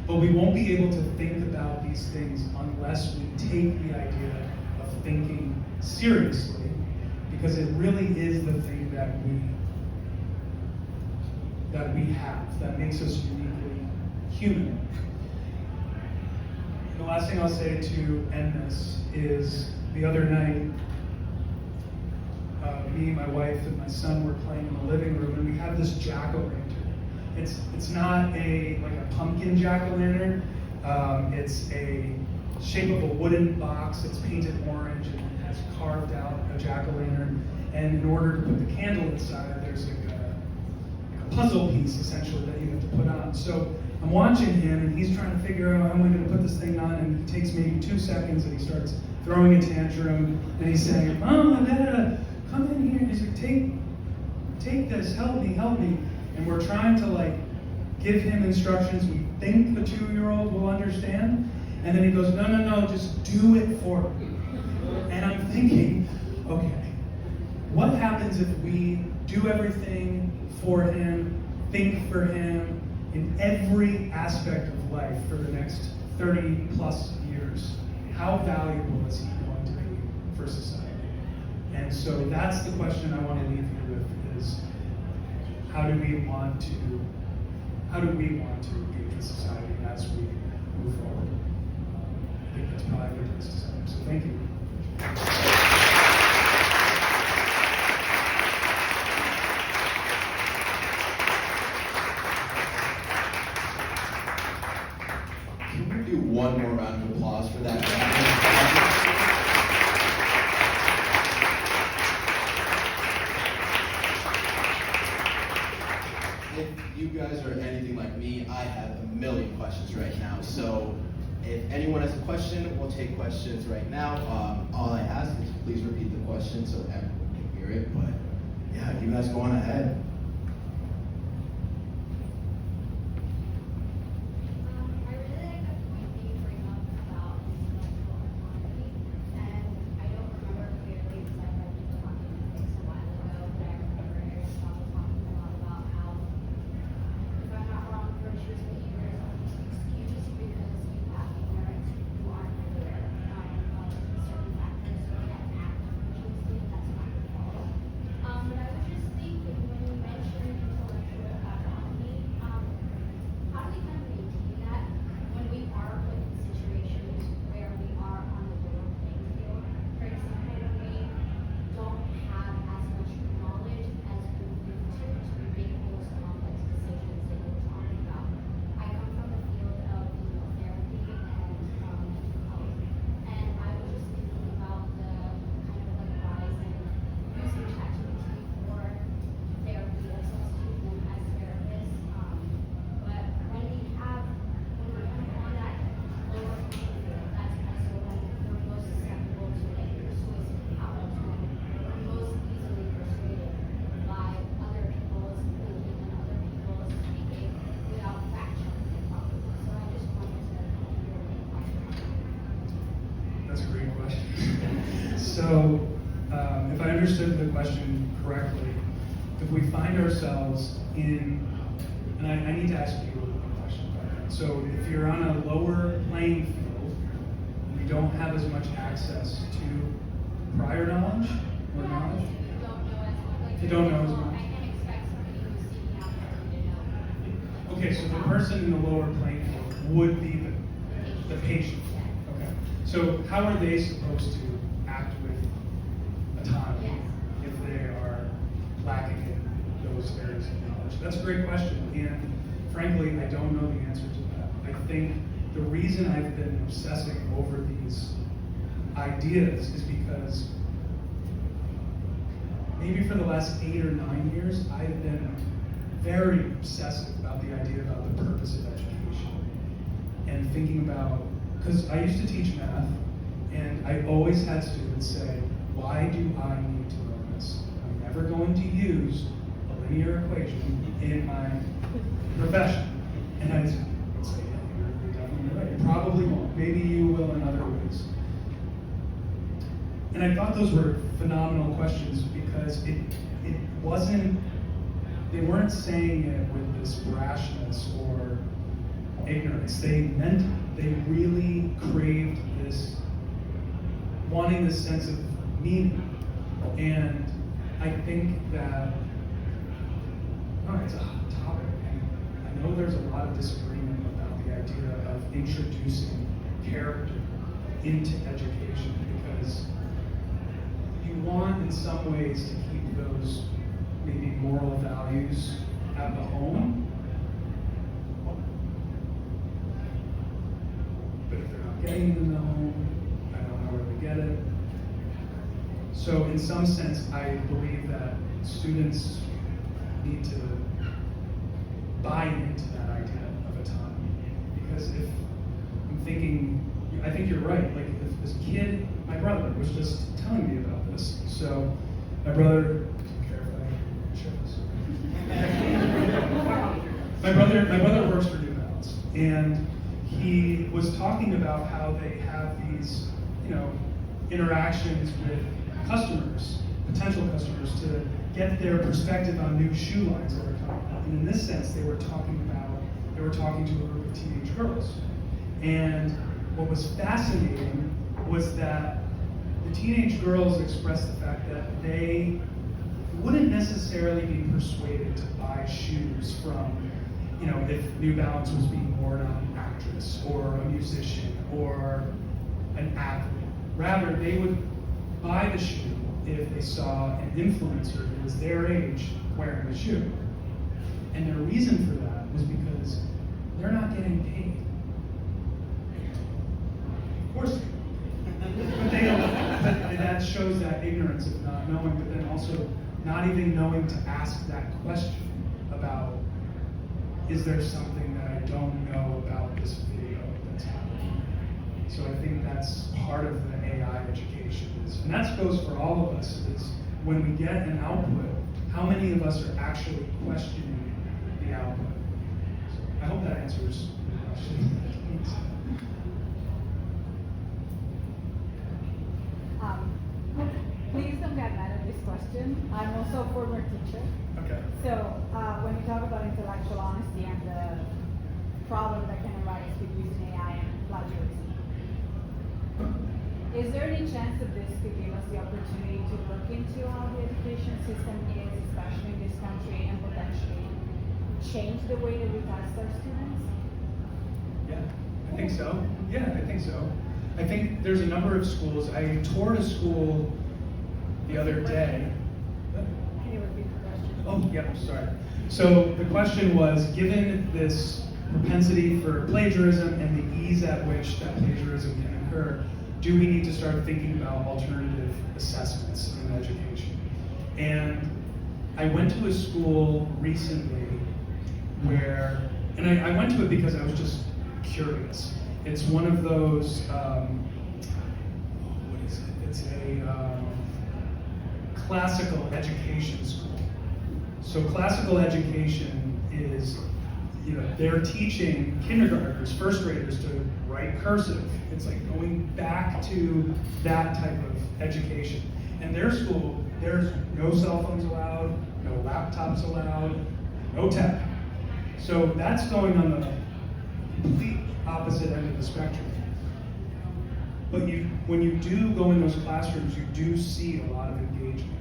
But we won't be able to think about these things unless we take the idea of thinking seriously, because it really is the thing that we have, that makes us uniquely human. And the last thing I'll say to end this is, the other night, me, my wife, and my son were playing in the living room, and we have this jack-o'-lantern. It's not like a pumpkin jack-o'-lantern. It's a shape of a wooden box. It's painted orange and it has carved out a jack-o'-lantern. And in order to put the candle inside, there's like a puzzle piece essentially that you have to put on. So I'm watching him, and he's trying to figure out how am I going to put this thing on, and he takes maybe 2 seconds, and he starts throwing a tantrum, and he's saying, "Mom, Dad, come in here." And he's like, take this, help me. And we're trying to give him instructions we think the 2-year-old will understand. And then he goes, no, just do it for me. And I'm thinking, okay, what happens if we do everything for him, think for him in every aspect of life for the next 30 plus years? How valuable is he going to be for society? And so that's the question I want to leave you with, is how do we want to engage with society as we move forward? I think that's probably a good place to start. So thank you. Can we do one more round of applause for that? If you guys are anything like me, I have a million questions right now. So if anyone has a question, we'll take questions right now. All I ask is please repeat the question so everyone can hear it. But yeah, you guys go on ahead. So, if I understood the question correctly, if we find ourselves in, and I need to ask you a question about that. So, if you're on a lower playing field, you don't have as much access to prior knowledge or knowledge? If you don't know as much. Okay, so the person in the lower playing field would be the patient. Okay. So, how are they supposed to act with autonomy if they are lacking in those areas of knowledge? That's a great question, and frankly, I don't know the answer to that. I think the reason I've been obsessing over these ideas is because maybe for the last 8 or 9 years, I've been very obsessive about the idea about the purpose of education and thinking about, because I used to teach math, and I always had students say, why do I need to learn this? I'm never going to use a linear equation in my profession. And I would say, yeah, you're definitely right. You probably won't. Maybe you will in other ways. And I thought those were phenomenal questions because it wasn't, they weren't saying it with this brashness or ignorance. They meant it. They really craved this, wanting this sense of meaning. And I think that, it's a hot topic. And I know there's a lot of disagreement about the idea of introducing character into education, because you want, in some ways, to keep those maybe moral values at the home. But if they're not getting them in the home, I don't know where to get it. So in some sense, I believe that students need to buy into that idea of autonomy. Because if I'm thinking, I think you're right, like if this kid, my brother was just telling me about this. So my brother, my brother works for New Balance, and he was talking about how they have these, interactions with customers, potential customers, to get their perspective on new shoe lines that are coming out. And in this sense, they were talking to a group of teenage girls. And what was fascinating was that the teenage girls expressed the fact that they wouldn't necessarily be persuaded to buy shoes from, if New Balance was being worn on an actress or a musician or an athlete. Rather, they would buy the shoe if they saw an influencer who was their age wearing the shoe. And their reason for that was because they're not getting paid. Of course but they don't. But that shows that ignorance of not knowing, but then also not even knowing to ask that question about, is there something that I don't know about this video that's happening? So I think that's part of the AI education and that goes for all of us, is when we get an output, how many of us are actually questioning the output? So I hope that answers the question. Please don't get mad at this question. I'm also a former teacher. Okay. So when we talk about intellectual honesty and the problem that can arise with using AI and plagiarism, is there any chance that this could give us the opportunity to look into how the education system is, especially in this country, and potentially change the way that we test our students? Yeah, I think so. I think there's a number of schools. I toured a school the other day. Can you repeat the question? Oh, yeah, sorry. So the question was, given this propensity for plagiarism and the ease at which that plagiarism can occur, do we need to start thinking about alternative assessments in education? And I went to a school recently where, and I went to it because I was just curious. It's one of those, what is it? It's a classical education school. So classical education is, they're teaching kindergartners, first graders to write cursive. It's like going back to that type of education. And their school, there's no cell phones allowed, no laptops allowed, no tech. So that's going on the complete opposite end of the spectrum. But when you do go in those classrooms, you do see a lot of engagement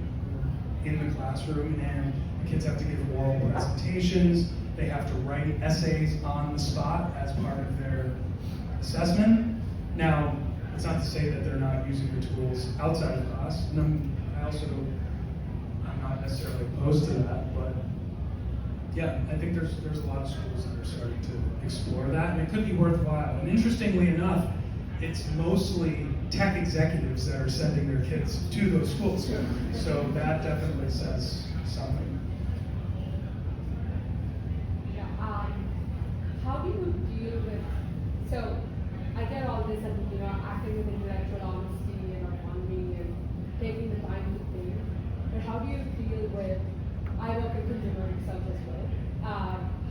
in the classroom, and the kids have to give oral presentations, they have to write essays on the spot as part of their assessment. Now, it's not to say that they're not using the tools outside of class, and I'm not necessarily opposed to that, but yeah, I think there's a lot of schools that are starting to explore that, and it could be worthwhile. And interestingly enough, it's mostly tech executives that are sending their kids to those schools. So that definitely says something. Yeah, how do you deal with, so I get all this, and acting with intellectual honesty and autonomy and taking the time to think, but how do you deal with, I work in consumer research as well,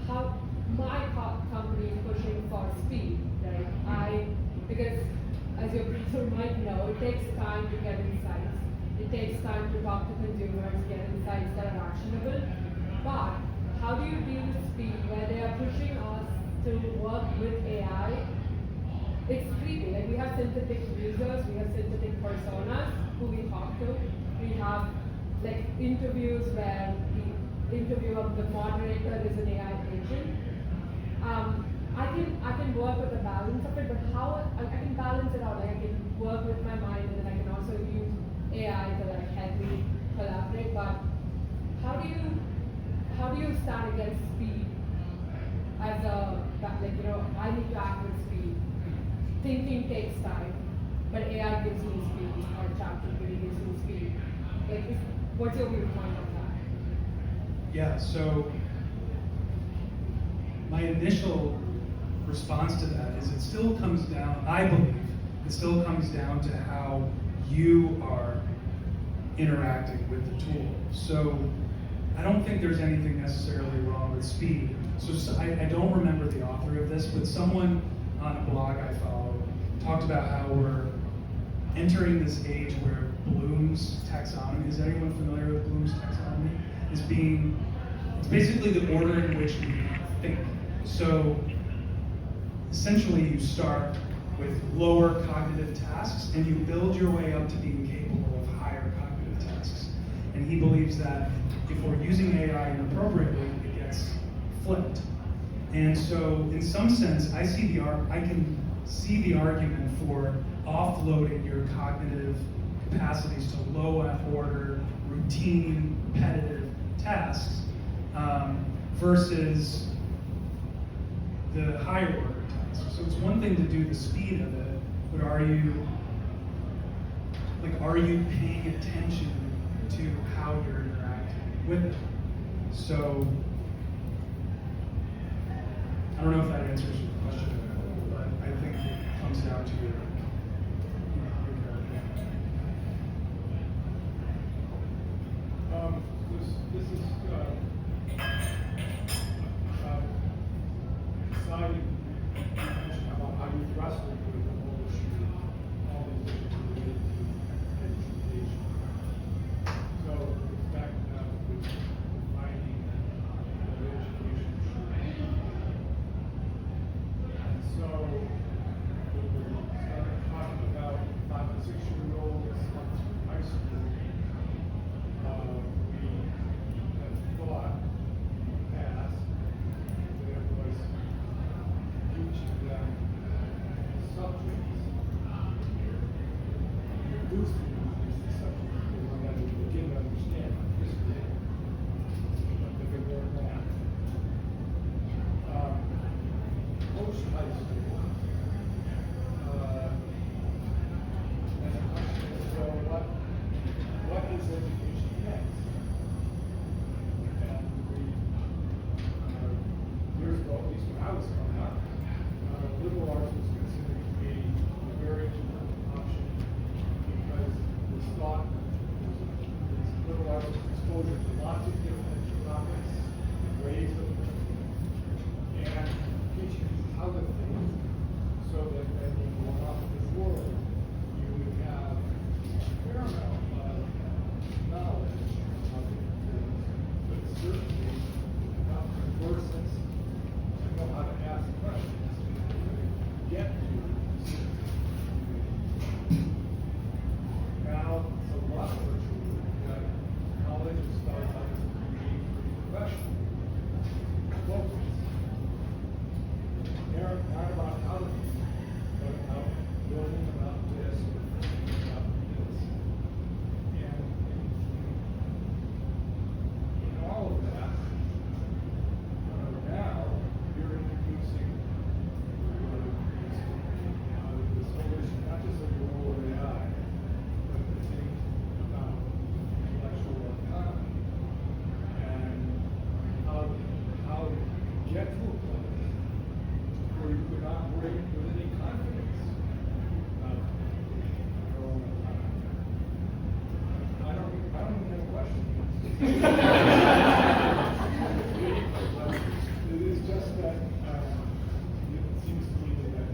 how my company is pushing for speed, right? Because as your producer might know, it takes time to get insights. It takes time to talk to consumers, get insights that are actionable. But how do you deal with speed where they are pushing us to work with AI, it's creepy. Like we have synthetic users, we have synthetic personas who we talk to. We have like interviews where the interview of the moderator is an AI agent. I can work with the balance of it, but how I can balance it out. Like I can work with my mind, and then I can also use AI to like help me collaborate. But how do you stand against speed as a I need to act with speed. Thinking takes time, but AI gives me speed, or ChatGPT gives me speed. Like, what's your viewpoint on that? Yeah, so my initial response to that is it still comes down, I believe, it still comes down to how you are interacting with the tool. So I don't think there's anything necessarily wrong with speed. So I don't remember the author of this, but someone on a blog I follow talked about how we're entering this age where Bloom's taxonomy, is anyone familiar with Bloom's taxonomy? It's basically the order in which we think. So essentially you start with lower cognitive tasks and you build your way up to being capable of higher cognitive tasks. And he believes that if we're using AI inappropriately, it gets flipped. And so in some sense, I can see the argument for offloading your cognitive capacities to low order, routine, repetitive tasks versus the higher order tasks. So it's one thing to do the speed of it, but are you paying attention to how you're interacting with it? So I don't know if that answers your question, but I think it comes down to your This is exciting about how you wrestle with the whole issue of all these issues related to education. So, back with finding that education should. And so, we started talking about 5 and 6-year-olds in high school. We had thought in the past that it was teaching them subjects, introducing them to the subject, they want them to begin to understand history, but they learn math. Post high school, and the question is, so what is education next? And we, years ago, at least when I was growing up, liberal arts was considered to be a very important option because it was thought liberal arts was exposure to lots of different topics, ways of thinking, and teaching you how to think so that when you go out in the world, you would have a fair amount of knowledge of things, but certainly enough converses to know how to ask questions to get to now it's a lot more true that knowledge is started out as a creative professional focus. They're not about how to think, but about building about this or thinking about this. And in all of that, now you're introducing this whole issue, not just of the role of AI, but the thing about intellectual autonomy and how to get to a place where you could operate with any confidence of your own autonomy. I don't even have a question. It is just that it seems to me that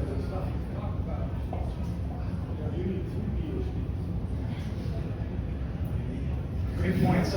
there's stuff you can talk about. You need 2 PhDs. great points.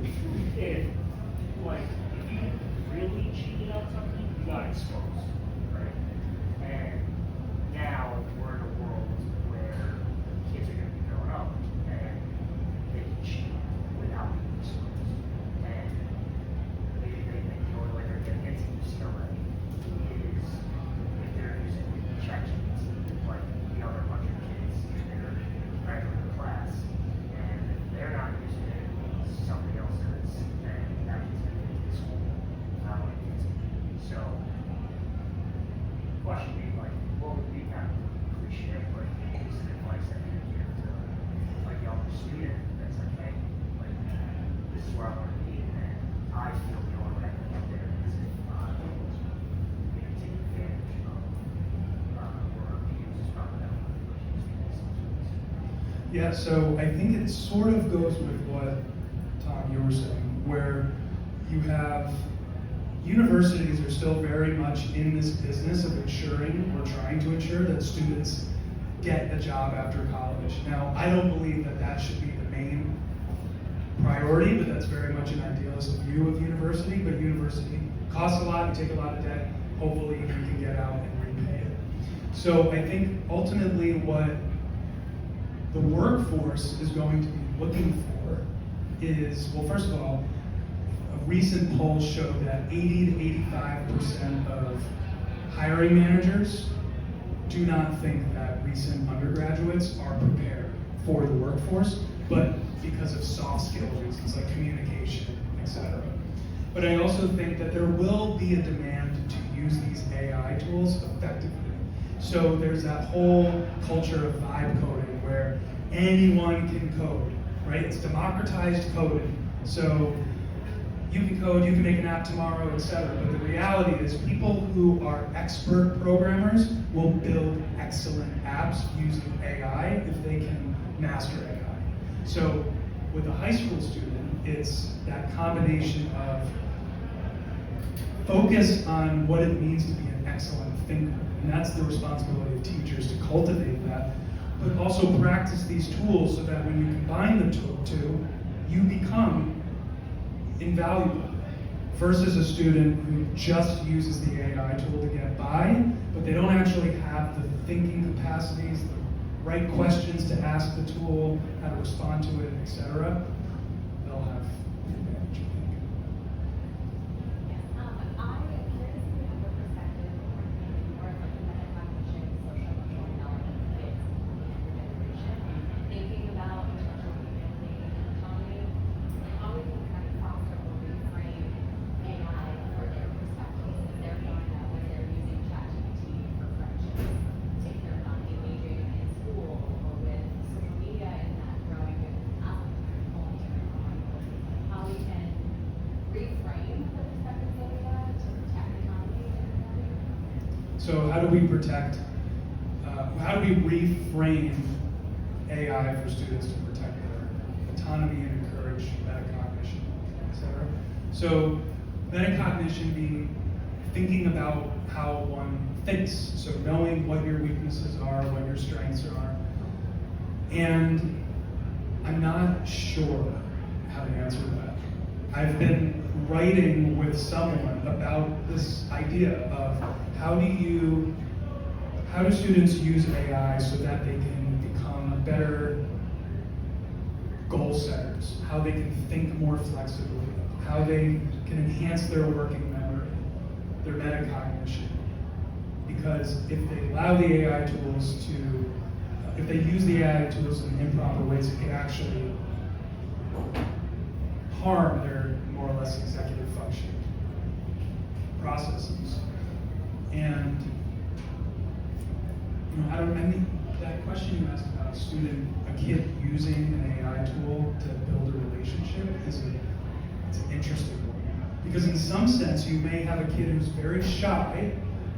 if you really cheated on something, you got exposed, right? And now we're in a world where kids are going to be growing up and they can cheat without being exposed. And maybe they think the only way they're going to get to UCLA is if they're using ChatGPT, like the other bunch of kids in their graduate class. And if they're not using it, somebody else is, and that means they get to school, not only kids. So, question being like, what would be kind of cliche, but is the advice that you give to a younger student that's like, hey, like, this is where I want to be, and I feel the only way I can get there is if I take advantage of or abuse is probably not what Yeah, so I think it sort of goes with what, Tom, you were saying, where you have universities are still very much in this business of ensuring or trying to ensure that students get a job after college. Now, I don't believe that that should be the main priority, but that's very much an idealist view of university. But university costs a lot, you take a lot of debt, hopefully you can get out and repay it. So I think ultimately what the workforce is going to be looking for is, well, first of all, a recent poll showed that 80 to 85% of hiring managers do not think that recent undergraduates are prepared for the workforce, but because of soft skill reasons like communication, etc. But I also think that there will be a demand to use these AI tools effectively. So there's that whole culture of vibe coding where anyone can code, right? It's democratized coding. So you can code, you can make an app tomorrow, etc. But the reality is people who are expert programmers will build excellent apps using AI if they can master AI. So with a high school student, it's that combination of focus on what it means to be an excellent thinker. And that's the responsibility of teachers to cultivate that, but also practice these tools so that when you combine the two, you become invaluable versus a student who just uses the AI tool to get by, but they don't actually have the thinking capacities, the right questions to ask the tool, how to respond to it, etc. They'll have an advantage, I think. Yes, I am curious if you have a perspective or maybe more of like a metacognition, social emotional intelligence of kids in younger generation, thinking about intellectual capability and autonomy, how we can kind of foster or reframe AI for their perspectives as they're growing up, as they're using ChatGPT for friendships, if they're not engaging in school or with social media and that growing up how we can reframe the perspectives of AI to protect autonomy and everybody. So how do we protect, how do we reframe AI for students to protect their autonomy and encourage metacognition, etc.? So metacognition being thinking about how one thinks, so knowing what your weaknesses are, what your strengths are. And I'm not sure how to answer that. I've been writing with someone about this idea of how do students use AI so that they can become better goal setters, how they can think more flexibly, how they can enhance their working memory, their metacognition. Because if they allow the AI tools to, if they use the AI tools in improper ways, it can actually harm their more or less executive function processes. And I mean, that question you asked about a kid using an AI tool to build a relationship it's an interesting one. Because in some sense, you may have a kid who's very shy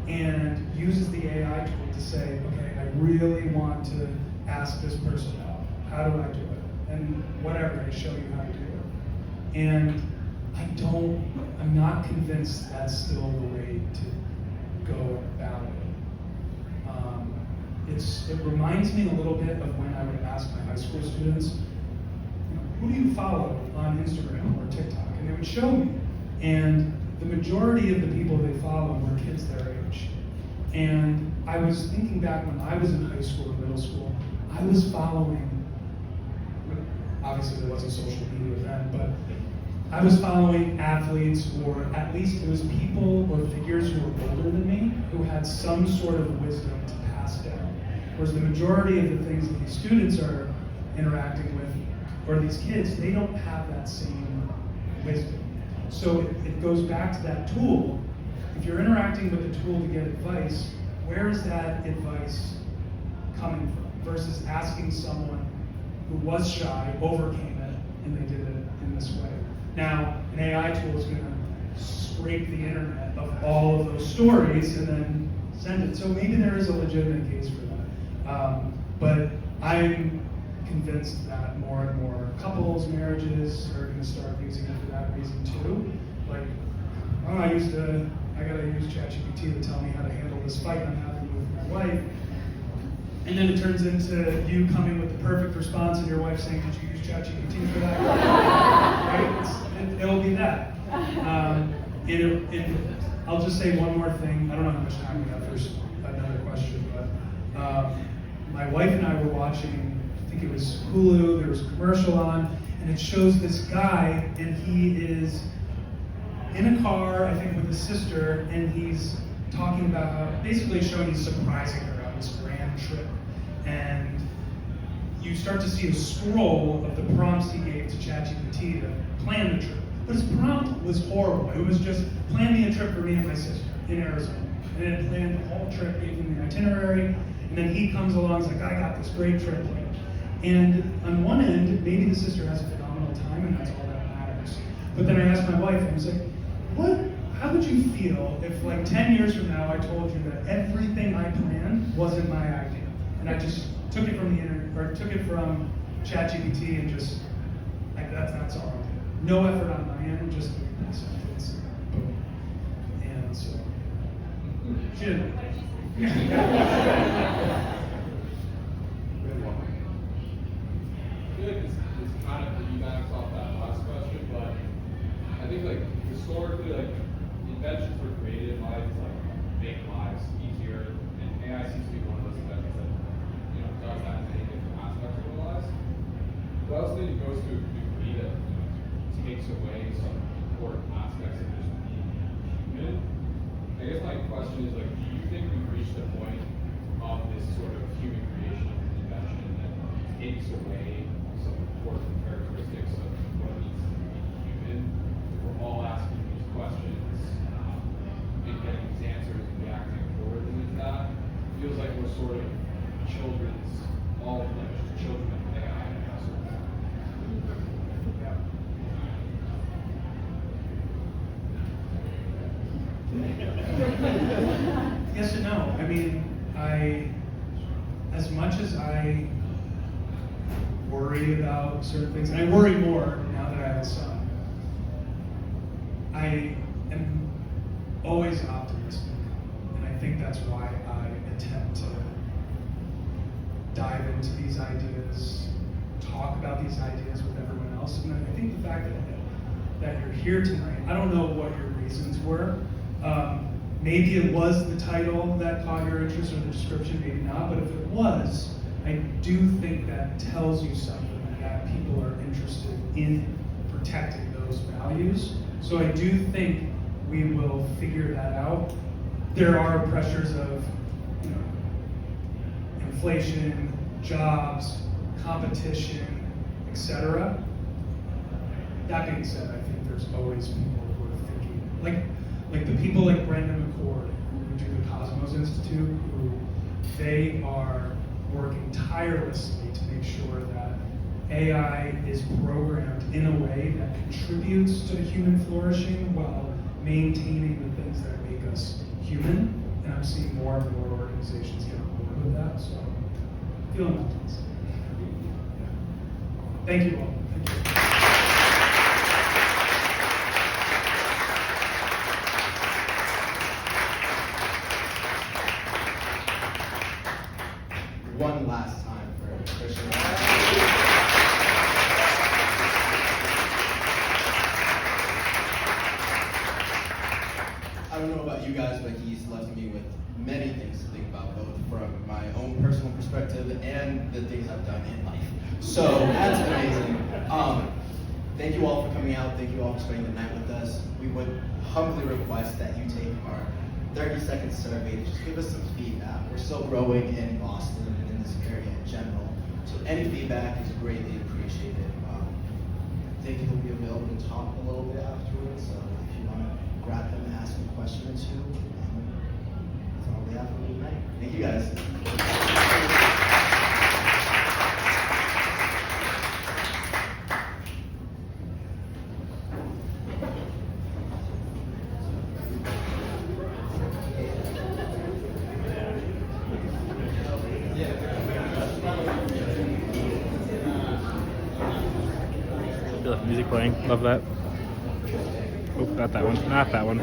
and uses the AI tool to say, okay, I really want to ask this person out. How do I do it? And whatever, they show you how to do it. And I'm not convinced that's still the way to go about it. It reminds me a little bit of when I would ask my high school students, who do you follow on Instagram or TikTok? show me. And the majority of the people they follow were kids their age. And I was thinking back when I was in high school and middle school, I was following, obviously there wasn't social media then, but I was following athletes, or at least it was people or figures who were older than me who had some sort of wisdom to pass down. Whereas the majority of the things that these students are interacting with, or these kids, they don't have that same wisdom. So it goes back to that tool. If you're interacting with a tool to get advice, where is that advice coming from? Versus asking someone who was shy, overcame it, and they did it in this way. Now, an AI tool is going to scrape the internet of all of those stories and then send it. So maybe there is a legitimate case for that. But I'm convinced that more and more couples, marriages are going to start using it for that reason too. Like, oh, I gotta use ChatGPT to tell me how to handle this fight I'm having with my wife. And then it turns into you coming with the perfect response and your wife saying, did you use ChatGPT for that? Right? It'll be that. I'll just say one more thing. I don't know how much time we have for another question, but my wife and I were watching, I think it was Hulu, there was a commercial on, and it shows this guy, and he is in a car, I think with his sister, and he's talking about how, basically showing he's surprising her on this grand trip. And you start to see a scroll of the prompts he gave to ChatGPT to plan the trip. But his prompt was horrible. It was just, plan me a trip for me and my sister in Arizona. And then it planned the whole trip, gave him the itinerary, and then he comes along and is like, I got this great trip planned. And on one end, maybe the sister has a phenomenal time, and that's all that matters. But then I asked my wife, and I was like, how would you feel if, like, 10 years from now, I told you that everything I planned wasn't my idea, and I just took it from the internet, or took it from ChatGPT and just, like, that's all I did. No effort on my end, just the sentence, boom. And so, she didn't. I feel like this kind of piggybacks off that last question, but I think, like, historically, like, inventions were created in life to, like, make lives easier, and AI seems to be one of those inventions that, you know, does that in many different aspects of our lives. But I also think it goes to a degree that, you know, takes away some important aspects of just being human. I guess my question is, like, do you think we've reached a point of this sort of human creation invention that takes away some important characteristics of what it means to be human? We're all asking these questions and getting these answers and reacting accordingly to that. It feels like we're sort of children's, all like just children of AI. Yes and no. I mean, as much as I worry about certain things, and I worry more now that I have a son, I am always optimistic, and I think that's why I attempt to dive into these ideas, talk about these ideas with everyone else. And I think the fact that you're here tonight, I don't know what your reasons were. Maybe it was the title that caught your interest, or the description, maybe not, but if it was, I do think that tells you something, that people are interested in protecting those values. So I do think we will figure that out. There are pressures of, you know, inflation, jobs, competition, etc. That being said, I think there's always people who are thinking, like the people like Brendan McCord, who do the Cosmos Institute, who they are working tirelessly to make sure that AI is programmed in a way that contributes to human flourishing while maintaining the things that make us human. And I'm seeing more and more organizations get on board with that, so I'm feeling optimistic. Thank you all. Thank you. One last time for Christian. you guys, but he's left me with many things to think about, both from my own personal perspective and the things I've done in life. So that's amazing. Thank you all for coming out. Thank you all for spending the night with us. We would humbly request that you take our 30-second survey to just give us some feedback. We're still growing in Boston and in this area in general. So any feedback is greatly appreciated. I think he'll be available to talk a little bit afterwards. So if you want to grab him and ask him a question or two, that's all we have for tonight. Thank you guys. Feel like music playing. Love that. Oh, not that one. Not that one.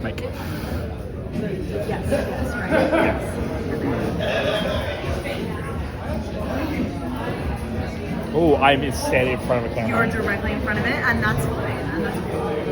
Mike. Yes, right. Oh, I'm standing in front of a camera. You're directly in front of it, and that's fine. And that's cool.